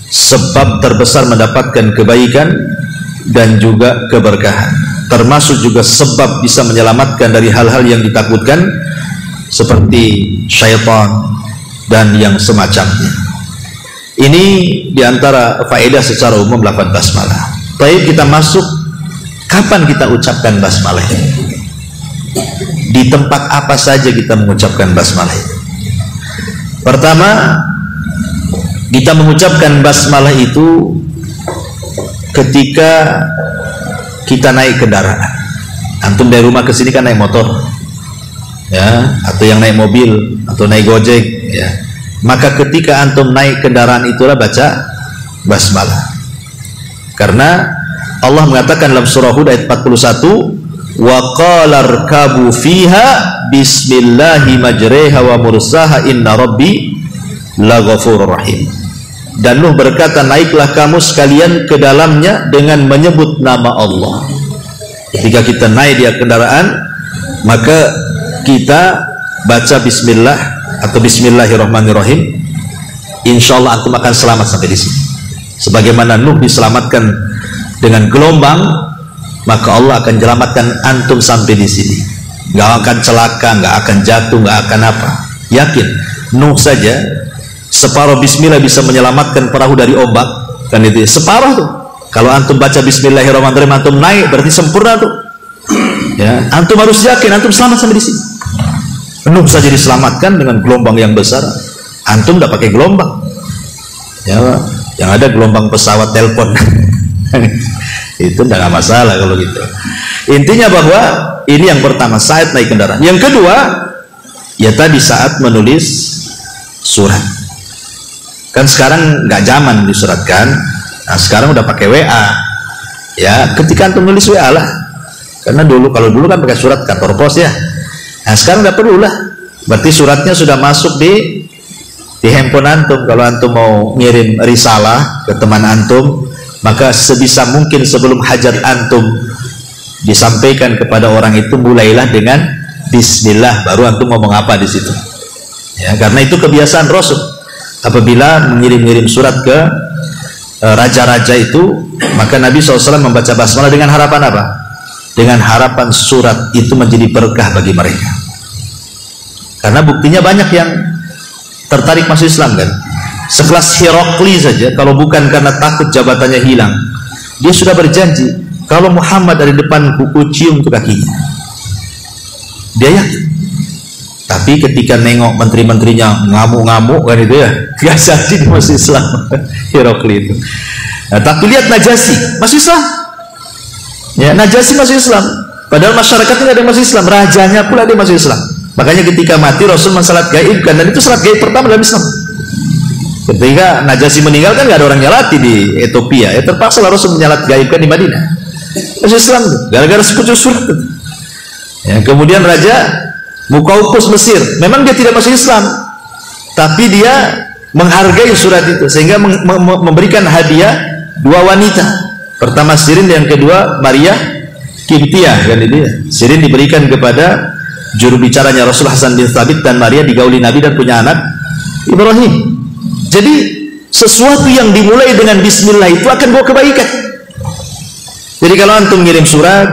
Sebab terbesar mendapatkan kebaikan dan juga keberkahan. Termasuk juga sebab bisa menyelamatkan dari hal-hal yang ditakutkan seperti syaitan dan yang semacamnya. Ini diantara faedah secara umum lafaz basmalah. Baik, kita masuk kapan kita ucapkan basmalah ini? Di tempat apa saja kita mengucapkan basmalah ini? Pertama, kita mengucapkan basmalah itu ketika kita naik kendaraan. Antum dari rumah ke sini kan naik motor, ya, atau yang naik mobil atau naik gojek, ya. Maka ketika antum naik kendaraan itulah baca basmalah. Karena Allah mengatakan dalam surah Hud ayat 41, wa qala rkabu fiha bismillahi majreha wa mursaha inna rabbi laghafurur rahim. Dan Nuh berkata, naiklah kamu sekalian ke dalamnya dengan menyebut nama Allah. Ketika kita naik di kendaraan, maka kita baca bismillah atau bismillahirrahmanirrahim. Insyaallah antum akan selamat sampai di sini. Sebagaimana Nuh diselamatkan dengan gelombang, maka Allah akan menyelamatkan antum sampai di sini. Gak akan celaka, gak akan jatuh, gak akan apa. Yakin, Nuh saja separuh bismillah bisa menyelamatkan perahu dari ombak, kan itu separuh tuh. Kalau antum baca bismillahirrahmanirrahim, antum naik, berarti sempurna tuh. Ya, antum harus yakin antum selamat sampai di sini. Nuh saja diselamatkan dengan gelombang yang besar, antum udah pakai gelombang. Ya, yang ada gelombang pesawat telepon. Itu enggak masalah kalau gitu. Intinya bahwa ini yang pertama, saat naik kendaraan. Yang kedua, ya tadi saat menulis surat. Kan sekarang nggak zaman disuratkan. Nah, sekarang udah pakai WA. Ya, ketika antum nulis WA lah. Karena kalau dulu kan pakai surat kantor pos ya. Nah, sekarang nggak perlu lah. Berarti suratnya sudah masuk di handphone antum. Kalau antum mau ngirim risalah ke teman antum, maka sebisa mungkin sebelum hajat antum disampaikan kepada orang itu, mulailah dengan bismillah, baru antum ngomong apa di situ. Ya, karena itu kebiasaan Rasul. Apabila mengirim-ngirim surat ke raja-raja itu, maka Nabi SAW membaca basmalah dengan harapan apa? Dengan harapan surat itu menjadi berkah bagi mereka. Karena buktinya banyak yang tertarik masuk Islam kan. Sekelas Herakli saja, kalau bukan karena takut jabatannya hilang, dia sudah berjanji, kalau Muhammad ada di depanku, ku cium untuk kakinya. Dia yakin. Tapi ketika nengok menteri-menterinya ngamuk-ngamuk kan itu ya, gak jadi masuk Islam. Herakli itu. Nah, tapi lihat Najasyi masuk Islam. Ya, Najasyi masuk Islam. Padahal masyarakatnya tidak ada yang masuk Islam, rajanya pula dia masuk Islam. Makanya ketika mati Rasul mensalat gaib kan, dan itu salat gaib pertama dalam Islam. Ketika Najasyi meninggal kan nggak ada orang nyalati di Ethiopia, ya terpaksa Rasul menyalat gaibkan di Madinah. Masuk Islam tuh, gara-gara sepucuk surat tuh. Ya, kemudian Raja Muqawqis Mesir, memang dia tidak masuk Islam, tapi dia menghargai surat itu sehingga memberikan hadiah dua wanita. Pertama Sirin, yang kedua Maria Qibtiyah kan itu ya. Sirin diberikan kepada juru bicaranya Rasul Hasan bin Thabit, dan Maria digauli Nabi dan punya anak Ibrahim. Jadi sesuatu yang dimulai dengan bismillah itu akan bawa kebaikan. Jadi kalau antum ngirim surat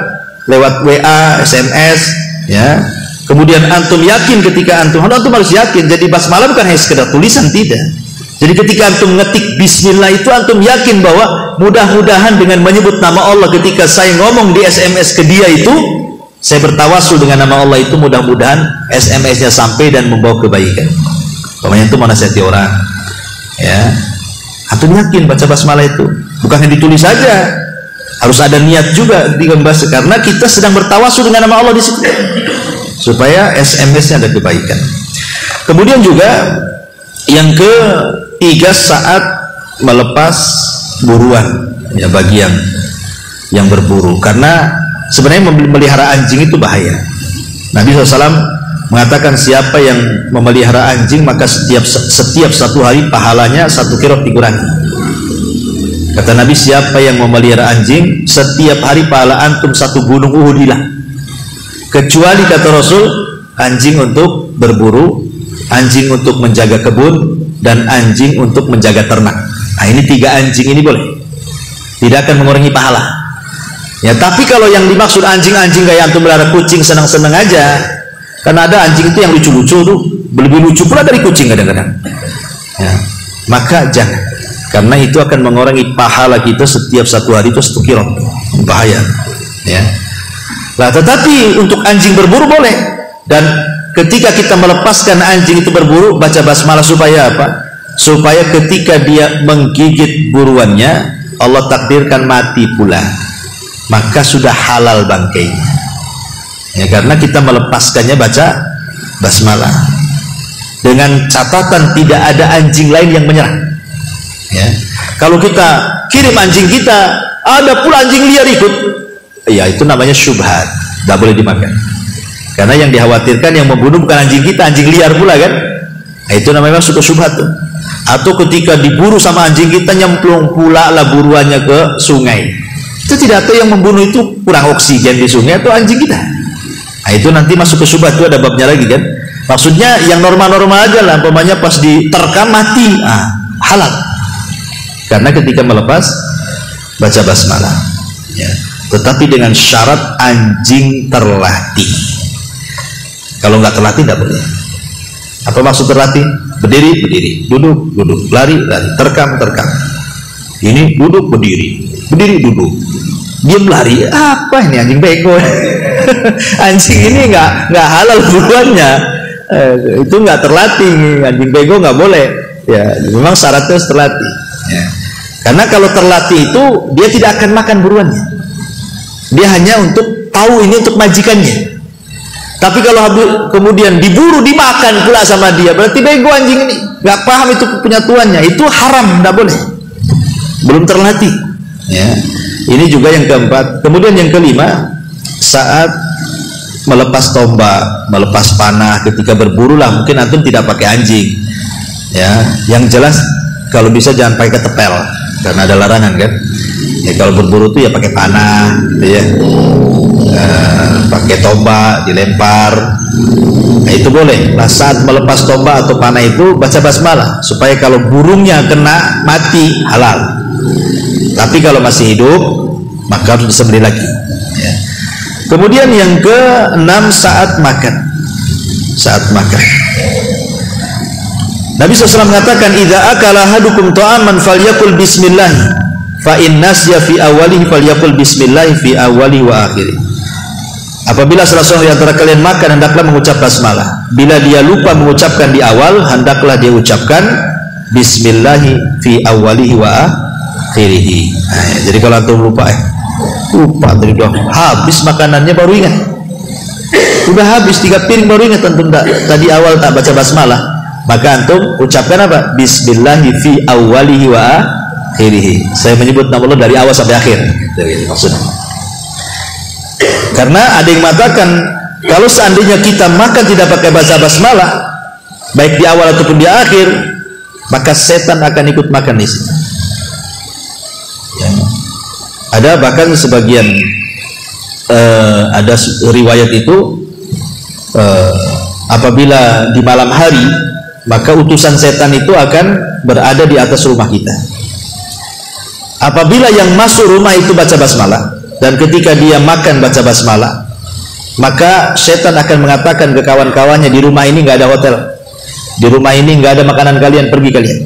lewat WA, SMS, ya, kemudian antum yakin ketika antum harus yakin. Jadi basmalah bukan hanya sekedar tulisan, tidak. Jadi ketika antum ngetik bismillah itu antum yakin bahwa mudah-mudahan dengan menyebut nama Allah ketika saya ngomong di SMS ke dia itu, saya bertawasul dengan nama Allah itu, mudah-mudahan SMS-nya sampai dan membawa kebaikan. Pokoknya itu mau nasihati orang, ya, antum yakin baca basmalah itu bukan hanya ditulis saja, harus ada niat juga ketika membaca, karena kita sedang bertawasul dengan nama Allah di situ supaya SMS-nya ada kebaikan. Kemudian juga yang ketiga, saat melepas buruan, ya, bagi yang berburu, karena sebenarnya memelihara anjing itu bahaya. Nabi SAW mengatakan siapa yang memelihara anjing maka setiap satu hari pahalanya 1 qirot dikurangi. Kata Nabi, siapa yang memelihara anjing setiap hari pahala antum 1 gunung Uhud hilang. Kecuali kata Rasul, anjing untuk berburu, anjing untuk menjaga kebun, dan anjing untuk menjaga ternak. Nah, ini 3 anjing ini boleh, tidak akan mengurangi pahala. Ya, tapi kalau yang dimaksud anjing-anjing kayak antum melihara kucing senang-senang aja, karena ada anjing itu yang lucu-lucu tuh, lebih lucu pula dari kucing kadang-kadang, ya, maka jangan, karena itu akan mengurangi pahala kita setiap 1 hari itu 1 qirot, bahaya, ya. Nah, tetapi untuk anjing berburu boleh, dan ketika kita melepaskan anjing itu berburu, baca basmalah supaya apa? Supaya ketika dia menggigit buruannya, Allah takdirkan mati pula, maka sudah halal bangkainya. Ya, karena kita melepaskannya baca basmalah, dengan catatan tidak ada anjing lain yang menyerang. Ya, kalau kita kirim anjing kita, ada pula anjing liar ikut, ya itu namanya syubhat, tidak boleh dimakan. Karena yang dikhawatirkan yang membunuh bukan anjing kita, anjing liar pula kan. Nah, itu namanya suka syubhat tuh. Atau ketika diburu sama anjing kita, nyemplung pula lah buruannya ke sungai. Itu tidak tahu yang membunuh itu kurang oksigen di sungai atau anjing kita. Nah, itu nanti masuk ke syubhat, itu ada babnya lagi kan. Maksudnya yang normal-normal aja lah, umpamanya pas diterkam mati, halal. Karena ketika melepas baca basmalah, ya. Tetapi dengan syarat anjing terlatih. Kalau nggak terlatih tidak boleh. Apa maksud terlatih? Berdiri, berdiri, duduk, duduk, lari, lari, terkam, terkam. Ini duduk, berdiri, berdiri, duduk, diam, lari. Apa ini anjing bego? Anjing ini nggak halal buruannya. Itu nggak terlatih, anjing bego nggak boleh. Ya, memang syaratnya harus terlatih. Ya. Karena kalau terlatih itu dia tidak akan makan buruannya. Dia hanya untuk tahu ini untuk majikannya. Tapi kalau kemudian diburu dimakan pula sama dia, berarti bego anjing ini, nggak paham itu penyatuannya, itu haram, nggak boleh, belum terlatih. Ya. Ini juga yang keempat. Kemudian yang kelima, saat melepas tombak, melepas panah, ketika berburu lah, mungkin antum tidak pakai anjing. Ya, yang jelas kalau bisa jangan pakai ketepel, karena ada larangan kan. Ya, kalau berburu tuh ya pakai panah, gitu ya. Pakai tombak dilempar, nah itu boleh. Nah, saat melepas tombak atau panah itu baca basmalah supaya kalau burungnya kena mati halal. Tapi kalau masih hidup maka harus disembelih lagi. Ya. Kemudian yang ke-6, saat makan. Saat makan, Nabi SAW mengatakan, "Idza akala ahadukum ta'aman falyakul bismillah, fa in nasya fi awwalihi falyakul bismillah fi awwalihi wa akhirih." Apabila salah seorang di antara kalian makan, hendaklah mengucap basmalah. Bila dia lupa mengucapkan di awal, hendaklah dia ucapkan bismillah fi awwalihi wa akhirih. Nah, jadi kalau antum lupa tadi udah habis makanannya baru ingat. Udah habis 3 piring baru ingat antum tadi awal tak baca basmalah. Maka antum ucapkan apa? Bismillah fi awwalihi wa akhirih. Saya menyebut nama Allah dari awal sampai akhir. Itu maksudnya. Karena ada yang mengatakan kalau seandainya kita makan tidak pakai baca basmalah, baik di awal ataupun di akhir, maka setan akan ikut makan di situ. Ya. Ada bahkan sebagian ada riwayat itu apabila di malam hari maka utusan setan itu akan berada di atas rumah kita. Apabila yang masuk rumah itu baca basmalah, dan ketika dia makan baca basmalah, maka setan akan mengatakan ke kawan-kawannya, di rumah ini nggak ada hotel, di rumah ini nggak ada makanan kalian, pergi kalian.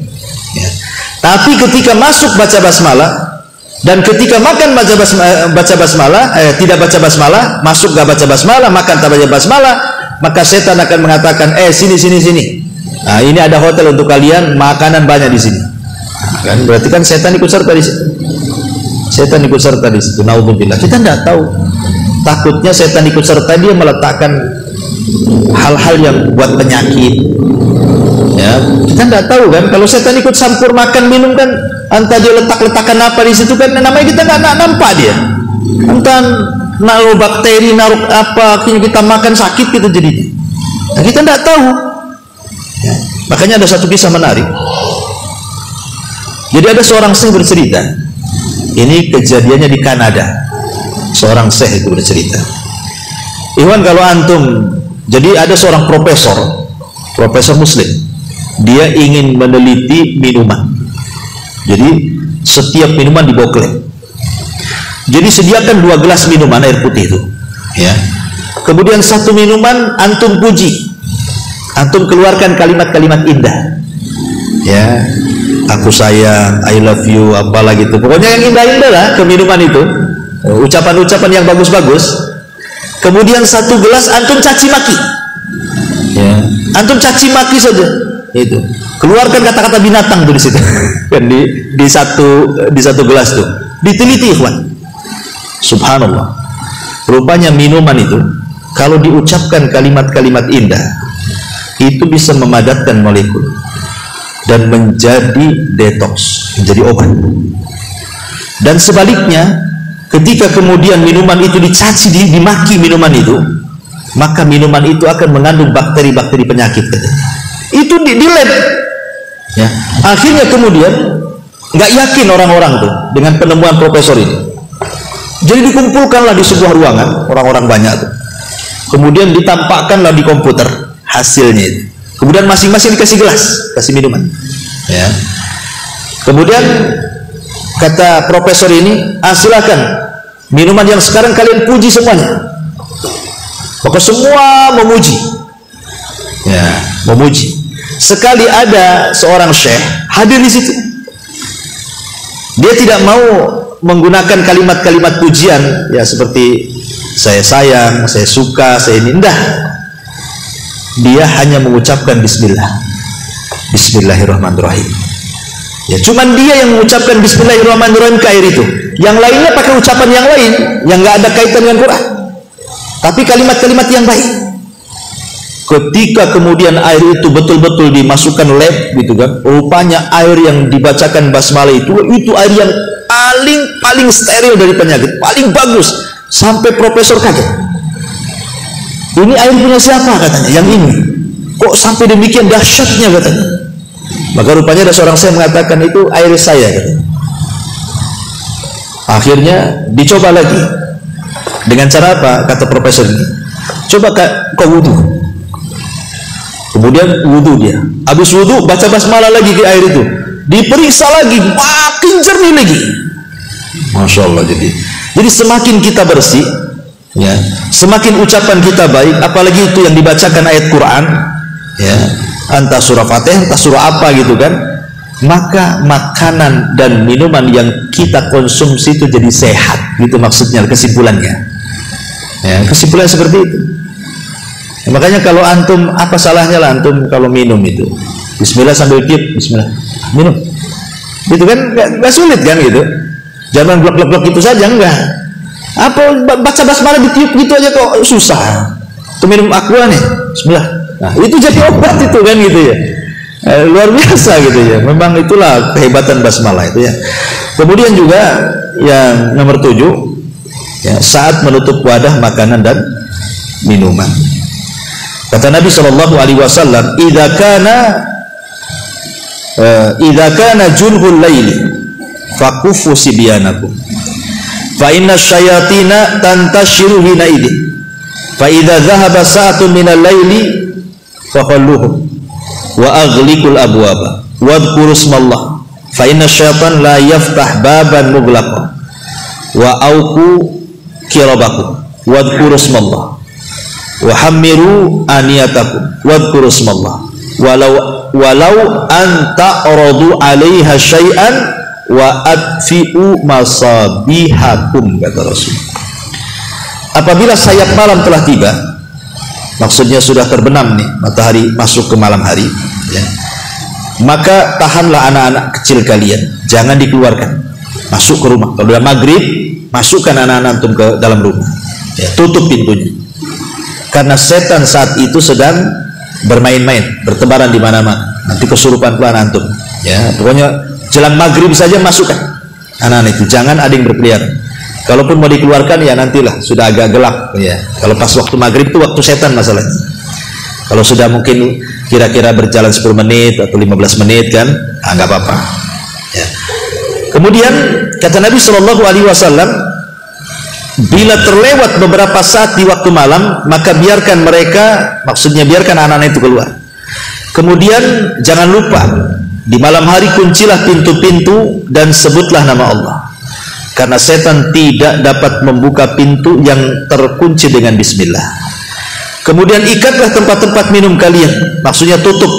Ya. Tapi ketika masuk baca basmalah, dan ketika makan baca basmalah, tidak baca basmalah, masuk nggak baca basmalah, makan tak baca basmalah, maka setan akan mengatakan, sini. Nah, ini ada hotel untuk kalian, makanan banyak di sini. Nah, kan berarti kan setan ikut serta di situ. Setan ikut serta di situ. Naudzubillah. Kita tidak tahu. Takutnya setan ikut serta, dia meletakkan hal-hal yang buat penyakit. Ya, kita tidak tahu kan. Kalau setan ikut campur makan minum kan, entah dia letakkan apa di situ kan, namanya kita nggak nampak dia. Entah naruh bakteri, naruh apa, akhirnya kita makan sakit kita jadi. Nah, kita tidak tahu. Ya. Makanya ada satu kisah menarik. Jadi ada seorang syekh bercerita. Ini kejadiannya di Kanada. Seorang syekh itu bercerita. Iwan, kalau antum, jadi ada seorang profesor muslim. Dia ingin meneliti minuman. Jadi setiap minuman diboklet. Jadi sediakan 2 gelas minuman air putih itu. Ya. Kemudian satu minuman antum puji. Antum keluarkan kalimat-kalimat indah, ya, aku sayang, I love you, apalah gitu. Pokoknya yang indah-indah lah ke minuman itu, ucapan-ucapan yang bagus-bagus. Kemudian satu gelas antum caci maki, ya, antum caci maki saja. Itu keluarkan kata-kata binatang tuh di situ, kan di satu gelas tuh. Diteliti, ikhwan. Subhanallah. Rupanya minuman itu kalau diucapkan kalimat-kalimat indah, itu bisa memadatkan molekul dan menjadi detox, menjadi obat. Dan sebaliknya, ketika kemudian minuman itu dicaci, dimaki minuman itu, maka minuman itu akan mengandung bakteri-bakteri penyakit. Itu di lab. Ya. Akhirnya kemudian nggak yakin orang-orang tuh dengan penemuan profesor ini. Jadi dikumpulkanlah di sebuah ruangan, orang-orang banyak tuh. Kemudian ditampakkanlah di komputer hasilnya itu. Kemudian masing-masing dikasih gelas, kasih minuman. Ya. Kemudian kata profesor ini, silakan minuman yang sekarang kalian puji semuanya. Maka semua memuji. Ya, memuji. Sekali ada seorang syekh hadir di situ. Dia tidak mau menggunakan kalimat-kalimat pujian, ya seperti saya sayang, saya suka, saya ini. Enggak. Dia hanya mengucapkan bismillah. Bismillahirrahmanirrahim. Ya, cuman dia yang mengucapkan bismillahirrahmanirrahim ke air itu. Yang lainnya pakai ucapan yang lain yang nggak ada kaitan dengan Quran. Tapi kalimat-kalimat yang baik. Ketika kemudian air itu betul-betul dimasukkan lab gitu kan, rupanya air yang dibacakan basmalah itu air yang paling steril dari penyakit, paling bagus, sampai profesor kaget. Ini air punya siapa katanya? Yang ini. Kok sampai demikian dahsyatnya katanya? Maka rupanya ada seorang saya mengatakan itu air saya katanya. Akhirnya dicoba lagi. Dengan cara apa? Kata profesor ini. Coba kau wudu. Kemudian wudu dia. Habis wudu baca basmalah lagi di air itu. Diperiksa lagi, makin jernih lagi. Masya Allah. Jadi semakin kita bersih, ya, semakin ucapan kita baik, apalagi itu yang dibacakan ayat Quran, ya, entah surah Fatihah, entah surah apa gitu kan, maka makanan dan minuman yang kita konsumsi itu jadi sehat, gitu maksudnya, kesimpulannya. Ya, kesimpulan seperti itu. Ya, makanya kalau antum, apa salahnya lah antum kalau minum itu, bismillah sambil tiup, bismillah, minum. Gitu kan, gak sulit kan gitu. Jangan blok-blok itu saja, enggak. Apa baca basmalah ditiup gitu aja kok susah. Itu minum aqua nih, bismillah. Nah, itu jadi obat itu kan gitu ya. Luar biasa gitu ya. Memang itulah kehebatan basmalah itu ya. Kemudian juga yang nomor 7, ya, saat menutup wadah makanan dan minuman. Kata Nabi SAW, idza kana junhul laili fakufu sibyanakum fa inna syayatina tantashiru hina idin fa idza dhahaba sa'atun minal laili faqalluhum wa aghliqul abwaba wadhkuru ismallah fa inna syaitan la yaftah baban mughlaqa wa auqu kirabakum wadhkuru ismallah wa hammiru aniyatakum wadhkuru ismallah walau anta aradu 'alaiha syai'an wa atfi'u masabihakum, kata Rasul. Apabila sayap malam telah tiba, maksudnya sudah terbenam nih, matahari masuk ke malam hari, ya, maka tahanlah anak-anak kecil kalian, jangan dikeluarkan, masuk ke rumah. Kalau udah maghrib, masukkan anak-anak antum ke dalam rumah, ya, tutup pintunya, karena setan saat itu sedang bermain-main, bertebaran di mana-mana. Nanti kesurupan pelan antum, ya. Pokoknya jelang maghrib saja masukkan anak-anak itu, jangan ada yang berkeliaran. Kalaupun mau dikeluarkan ya nantilah, sudah agak gelap, ya. Kalau pas waktu maghrib itu waktu setan masalahnya. Kalau sudah mungkin kira-kira berjalan 10 menit atau 15 menit kan, nggak apa-apa, ya. Kemudian kata Nabi SAW, bila terlewat beberapa saat di waktu malam, maka biarkan mereka, maksudnya biarkan anak-anak itu keluar. Kemudian jangan lupa di malam hari kuncilah pintu-pintu dan sebutlah nama Allah, karena setan tidak dapat membuka pintu yang terkunci dengan bismillah. Kemudian ikatlah tempat-tempat minum kalian, maksudnya tutup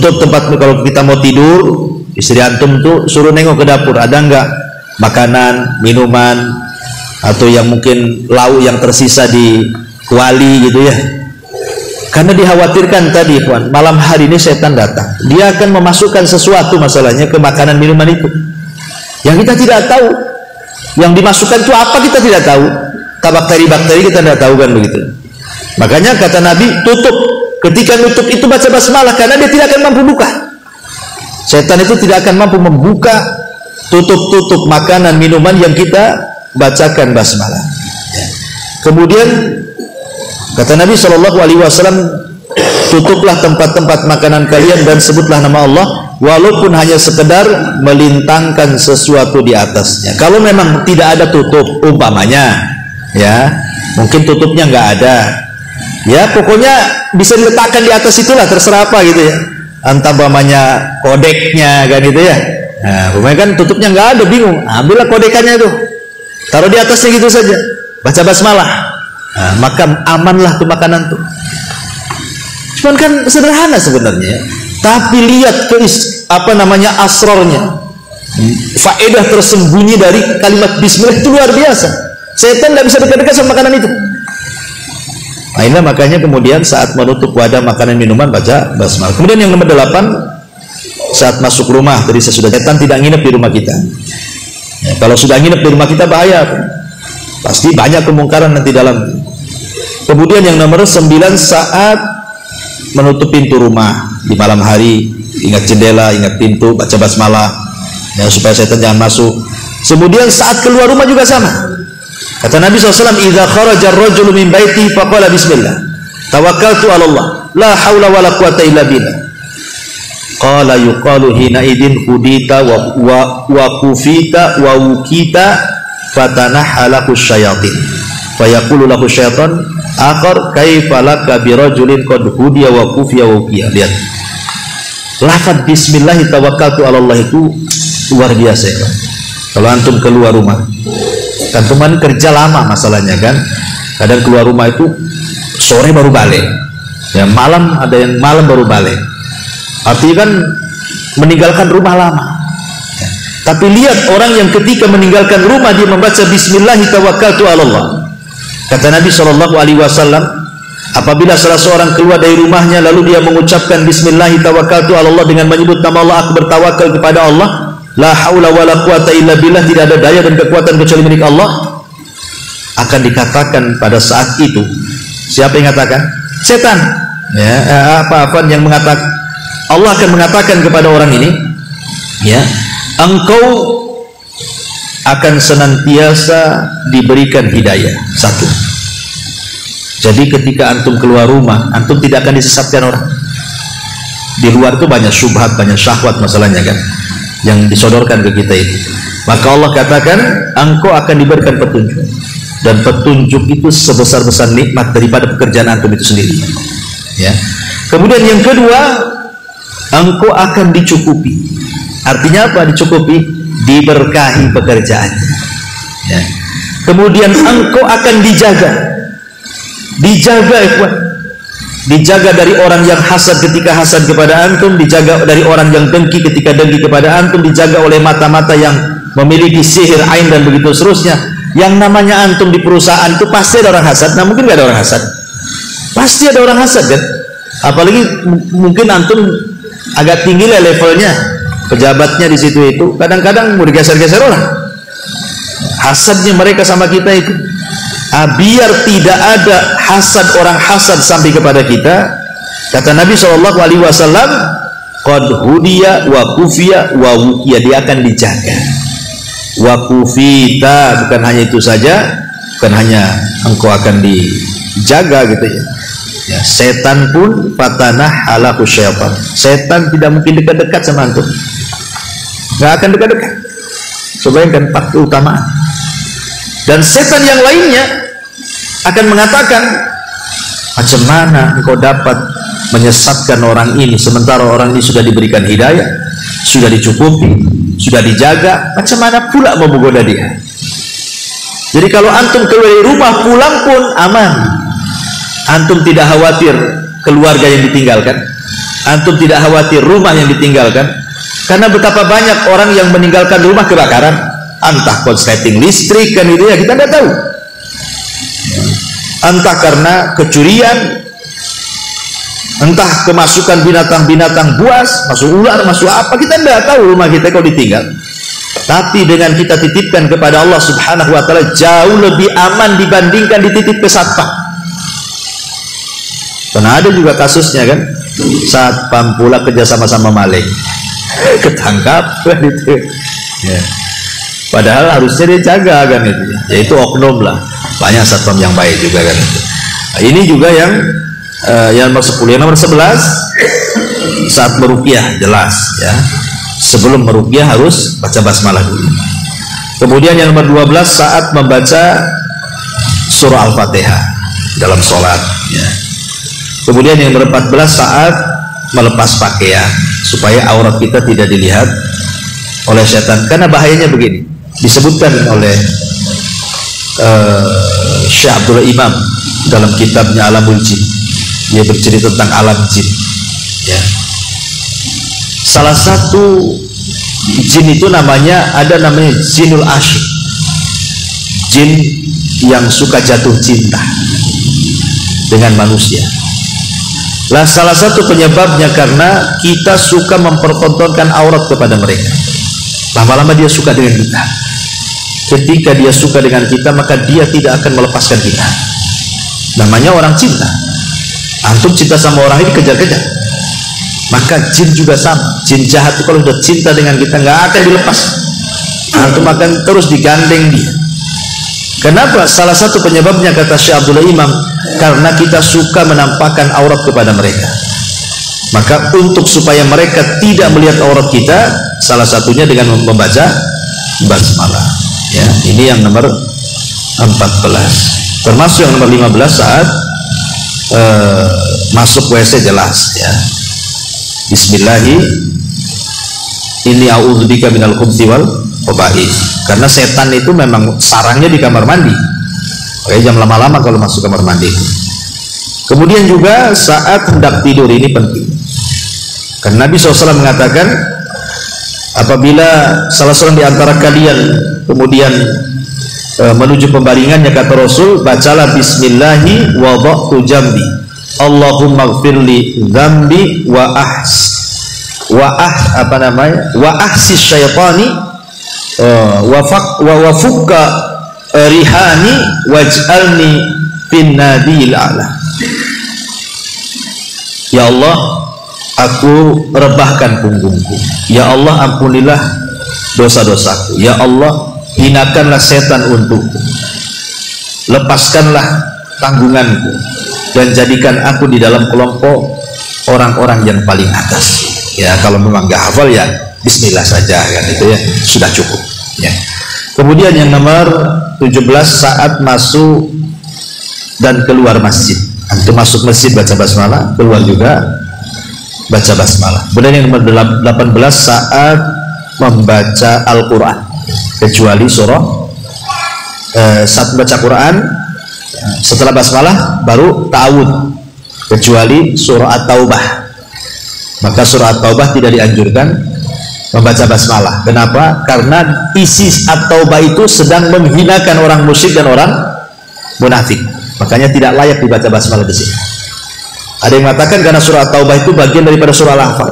tempat. Kalau kita mau tidur, istri antum tuh suruh nengok ke dapur, ada enggak makanan, minuman, atau yang mungkin lauk yang tersisa di kuali gitu ya. Karena dikhawatirkan tadi, Puan, malam hari ini setan datang, dia akan memasukkan sesuatu masalahnya ke makanan minuman itu yang kita tidak tahu, yang dimasukkan itu apa kita tidak tahu, bakteri-bakteri kita tidak tahu kan, begitu. Makanya kata Nabi, tutup. Ketika nutup itu baca basmalah, karena dia tidak akan mampu buka. Setan itu tidak akan mampu membuka tutup makanan minuman yang kita bacakan basmalah. Kemudian kata Nabi SAW, tutuplah tempat-tempat makanan kalian dan sebutlah nama Allah, walaupun hanya sekedar melintangkan sesuatu di atasnya. Kalau memang tidak ada tutup, umpamanya, ya, mungkin tutupnya nggak ada, ya, pokoknya bisa diletakkan di atas itulah, terserah apa gitu ya. Entah umpamanya kodeknya kan itu ya. Nah, umpamanya kan tutupnya nggak ada, bingung, ambillah kodekannya itu, taruh di atasnya gitu saja, baca basmalah. Nah, maka amanlah tuh makanan tuh. Cuman kan sederhana sebenarnya, tapi lihat ke asrornya, faedah tersembunyi dari kalimat bismillah itu luar biasa. Setan tidak bisa dekat-dekat sama makanan itu. Nah, inilah makanya kemudian saat menutup wadah makanan minuman baca basmalah. Kemudian yang nomor 8, saat masuk rumah, tadi saya sudah, setan tidak nginep di rumah kita. Ya, kalau sudah nginep di rumah kita bahaya, pasti banyak kemungkaran nanti dalam. Kemudian yang nomor 9, saat menutup pintu rumah di malam hari, ingat jendela, ingat pintu, baca basmalah, ya, supaya setan jangan masuk. Kemudian saat keluar rumah juga sama. Kata Nabi SAW, idza kharaja ar-rajulu min baiti faqala bismillah tawakkaltu 'ala Allah la haula wala quwata illa billah. Qala yuqalu hina idin hudita wa kufita wa wukita fatanahalahu syayatin fayaqulu lahu syaitan akhar kaifa laka birajulin qad hudiya wa kufiya wa wukiya. Lihat, lafaz bismillah tawakkaltu 'ala Allah itu luar biasa ya. Kalau antum keluar rumah, kan teman kerja lama masalahnya kan, kadang keluar rumah itu sore baru balik, ya, malam ada yang malam baru balik, artinya kan meninggalkan rumah lama, ya. Tapi lihat orang yang ketika meninggalkan rumah dia membaca bismillah tawakkaltu 'ala Allah. Kata Nabi SAW, apabila salah seorang keluar dari rumahnya lalu dia mengucapkan bismillah tawakkaltu 'ala Allah dengan menyebut nama Allah, aku bertawakal kepada Allah, la haula wala quwata illa billah, tidak ada daya dan kekuatan kecuali milik Allah, akan dikatakan pada saat itu, siapa yang mengatakan? Setan, ya, apa yang mengatakan, Allah akan mengatakan kepada orang ini, ya, engkau akan senantiasa diberikan hidayah. Satu, jadi ketika antum keluar rumah, antum tidak akan disesatkan orang. Di luar itu banyak syubhat, banyak syahwat masalahnya kan, yang disodorkan ke kita itu. Maka Allah katakan, engkau akan diberikan petunjuk, dan petunjuk itu sebesar-besar nikmat daripada pekerjaan antum itu sendiri, ya. Kemudian yang kedua, engkau akan dicukupi. Artinya apa dicukupi? Diberkahi pekerjaannya. Ya. Kemudian engkau akan dijaga. Dijaga, ikhwan. Dijaga dari orang yang hasad ketika hasad kepada antum, dijaga dari orang yang dengki ketika dengki kepada antum, dijaga oleh mata-mata yang memiliki sihir ain dan begitu seterusnya. Yang namanya antum di perusahaan itu pasti ada orang hasad. Nah, mungkin gak ada orang hasad? Pasti ada orang hasad kan? Apalagi mungkin antum agak tinggi lah levelnya, pejabatnya di situ itu, kadang-kadang mau digeser-geser orang. Hasadnya mereka sama kita itu. Biar tidak ada hasad orang hasad sampai kepada kita, kata Nabi SAW, qad hudiya wa kufiya wa wukiya, dia akan dijaga. Wa kufita, bukan hanya itu saja, bukan hanya engkau akan dijaga gitu ya. Ya, setan pun fatanah ala syaitan. Setan tidak mungkin dekat-dekat sama antum. Nggak akan dekat-dekat. Coba yang keempat keutamaan. Dan setan yang lainnya akan mengatakan, macam mana engkau dapat menyesatkan orang ini sementara orang ini sudah diberikan hidayah, sudah dicukupi, sudah dijaga, macam mana pula mau menggoda dia? Jadi kalau antum keluar dari rumah pulang pun aman. Antum tidak khawatir keluarga yang ditinggalkan, antum tidak khawatir rumah yang ditinggalkan, karena betapa banyak orang yang meninggalkan rumah kebakaran, entah korsleting listrik kan itu ya, kita tidak tahu, entah karena kecurian, entah kemasukan binatang-binatang buas, masuk ular, masuk apa, kita tidak tahu rumah kita kalau ditinggal. Tapi dengan kita titipkan kepada Allah Subhanahu wa ta'ala, jauh lebih aman dibandingkan dititip ke satpam. Karena ada juga kasusnya kan, satpam pula kerja sama-sama maling, ketangkap gitu ya. Padahal harusnya dia jaga kan itu, yaitu oknum lah. Banyak satpam yang baik juga kan itu. Nah, ini juga yang nomor 10. Yang nomor 11, saat meruqyah, jelas ya, sebelum meruqyah harus baca basmalah dulu. Kemudian yang nomor 12, saat membaca surah Al-Fatihah dalam sholat ya. Kemudian yang nomor 14, saat melepas pakaian supaya aurat kita tidak dilihat oleh setan. Karena bahayanya begini, disebutkan oleh Syekh Abdullah Imam dalam kitabnya Alamul Jin. Dia bercerita tentang alam jin ya. Salah satu jin itu namanya jinul asyik, jin yang suka jatuh cinta dengan manusia. Lah salah satu penyebabnya karena kita suka mempertontonkan aurat kepada mereka. Lama-lama dia suka dengan kita. Ketika dia suka dengan kita, maka dia tidak akan melepaskan kita. Namanya orang cinta. Antum cinta sama orang ini, kejar-kejar. Maka jin juga sama. Jin jahat itu kalau sudah cinta dengan kita, nggak akan dilepas. Antum akan terus digandeng dia. Kenapa? Salah satu penyebabnya kata Syekh Abdullah Imam, karena kita suka menampakkan aurat kepada mereka. Maka untuk supaya mereka tidak melihat aurat kita, salah satunya dengan membaca basmalah ya. Ini yang nomor 14. Termasuk yang nomor 15, saat masuk WC jelas ya, bismillahi inni a'udzubika minal khubuthi wal khaba'ith. Karena setan itu memang sarangnya di kamar mandi. Oke, jam lama-lama kalau masuk kamar mandi. Kemudian juga saat hendak tidur, ini penting. Karena Nabi SAW mengatakan, apabila salah seorang di antara kalian kemudian menuju pembaringannya, kata Rasul, bacalah bismillahi wa dha'tu jambi Allahumma gfirli dzambi wa ahsi syaitani wa fukka rihani waj'alni fin nadil a'la. Ya Allah, aku rebahkan punggungku. Ya Allah, ampunilah dosa-dosaku. Ya Allah, hinakanlah setan untukku. Lepaskanlah tanggunganku dan jadikan aku di dalam kelompok orang-orang yang paling atas. Ya, kalau memang nggak hafal ya bismillah saja kan, itu ya sudah cukup ya. Kemudian yang nomor 17, saat masuk dan keluar masjid. Antum masuk masjid baca basmalah, keluar juga baca basmalah. Kemudian yang nomor 18 saat membaca Al-Quran, kecuali surah saat membaca Quran setelah basmalah baru ta'awud, kecuali surah At-Taubah. Maka surah At-Taubah tidak dianjurkan membaca basmalah. Kenapa? Karena isi At-Taubah itu sedang menghinakan orang musyrik dan orang munafik. Makanya tidak layak dibaca basmalah di sini. Ada yang mengatakan karena surah At-Taubah itu bagian daripada surah Al-Anfal.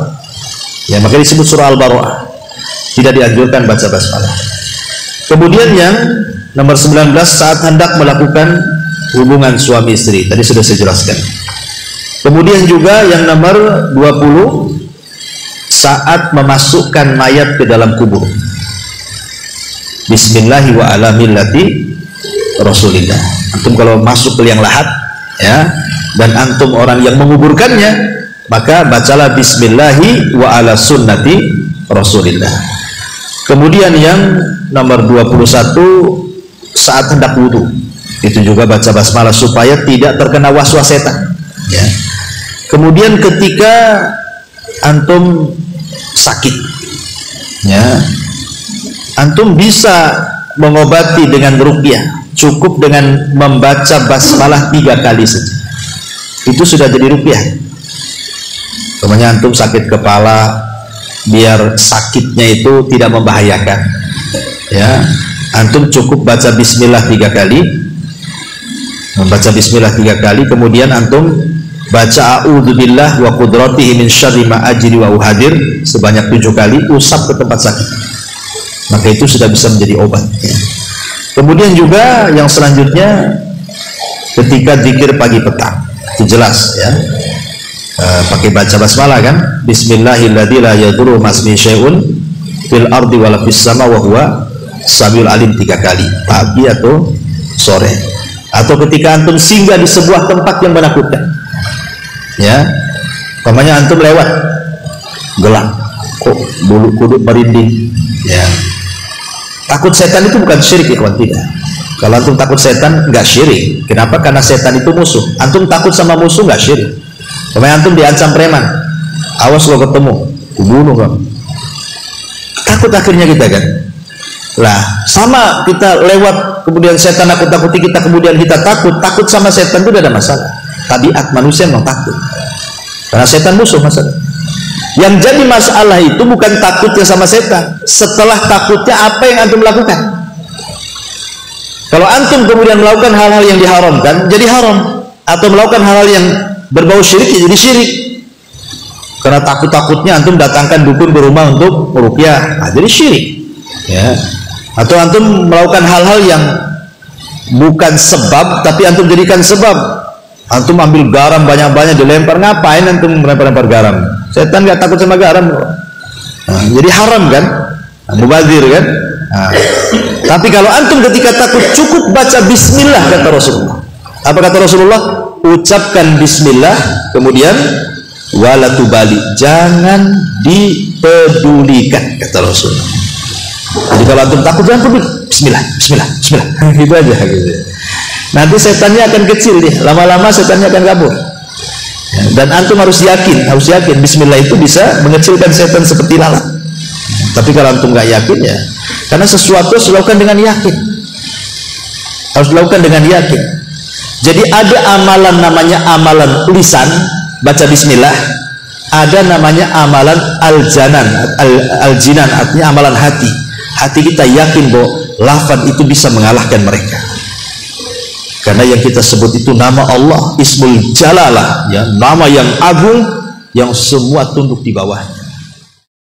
Ya, maka disebut surah Al-Baro'ah. Tidak dianjurkan baca basmalah. Kemudian yang nomor 19 saat hendak melakukan hubungan suami istri. Tadi sudah saya jelaskan. Kemudian juga yang nomor 20 saat memasukkan mayat ke dalam kubur. Bismillahi wa ala millati Rasulillah. Antum kalau masuk ke liang lahat ya, dan antum orang yang menguburkannya, maka bacalah bismillahi wa ala sunnati Rasulillah. Kemudian yang nomor 21 saat hendak wudu, itu juga baca basmalah supaya tidak terkena waswas setan ya. Kemudian ketika antum sakit ya, antum bisa mengobati dengan ruqyah, cukup dengan membaca basmalah 3 kali saja, itu sudah jadi ruqyah. Namanya antum sakit kepala, biar sakitnya itu tidak membahayakan ya, antum cukup baca bismillah 3 kali, membaca bismillah 3 kali, kemudian antum baca a'udzubillah wa qudratihi min syarri ma ajri wa uhadir sebanyak 7 kali, usap ke tempat sakit, maka itu sudah bisa menjadi obat ya. Kemudian juga yang selanjutnya ketika zikir pagi petang, itu jelas ya, pakai baca basmalah kan, bismillahilladzi la yadurru ma'asmihi syai'un fil ardi wala fis sama wa huwa samiul alim 3 kali, pagi atau sore, atau ketika antum singgah di sebuah tempat yang menakutkan ya, umpamanya antum lewat gelap, kok bulu kuduk merinding ya, takut setan itu bukan syirik ya kawan, tidak. Kalau antum takut setan nggak syirik. Kenapa? Karena setan itu musuh. Antum takut sama musuh nggak syirik. Umpamanya antum diancam preman, awas lo ketemu, kubunuh kamu, takut akhirnya kita kan. Lah sama kita lewat, kemudian setan nakut-nakuti kita, kemudian kita takut sama setan itu tidak ada masalah. Tabiat manusia memang takut karena setan musuh. Masalah yang jadi masalah itu bukan takutnya sama setan, setelah takutnya apa yang antum lakukan. Kalau antum kemudian melakukan hal-hal yang diharamkan jadi haram, atau melakukan hal-hal yang berbau syirik jadi syirik, karena takut-takutnya antum datangkan dukun ke rumah untuk meruqyah, nah, jadi syirik ya. Atau antum melakukan hal-hal yang bukan sebab tapi antum jadikan sebab. Antum ambil garam banyak-banyak dilempar, ngapain antum melempar-lempar garam? Setan nggak takut sama garam, nah, jadi haram kan, mubazir kan. Nah, tapi kalau antum ketika takut cukup baca bismillah kata Rasulullah. Apa kata Rasulullah? Ucapkan bismillah, kemudian wala tubali, jangan dipedulikan kata Rasulullah. Jadi kalau antum takut jangan peduli, bismillah, bismillah, bismillah, gitu aja gitu. Nanti setannya akan kecil deh, lama-lama setannya akan kabur ya, dan antum harus yakin bismillah itu bisa mengecilkan setan seperti lalat. Tapi kalau antum nggak yakin ya, karena sesuatu harus dilakukan dengan yakin, harus dilakukan dengan yakin. Jadi ada amalan namanya amalan lisan, baca bismillah, ada namanya amalan al-jinan, artinya amalan hati. Hati kita yakin bahwa lafaz itu bisa mengalahkan mereka, karena yang kita sebut itu nama Allah, Ismul Jalalah ya, nama yang agung yang semua tunduk di bawahnya.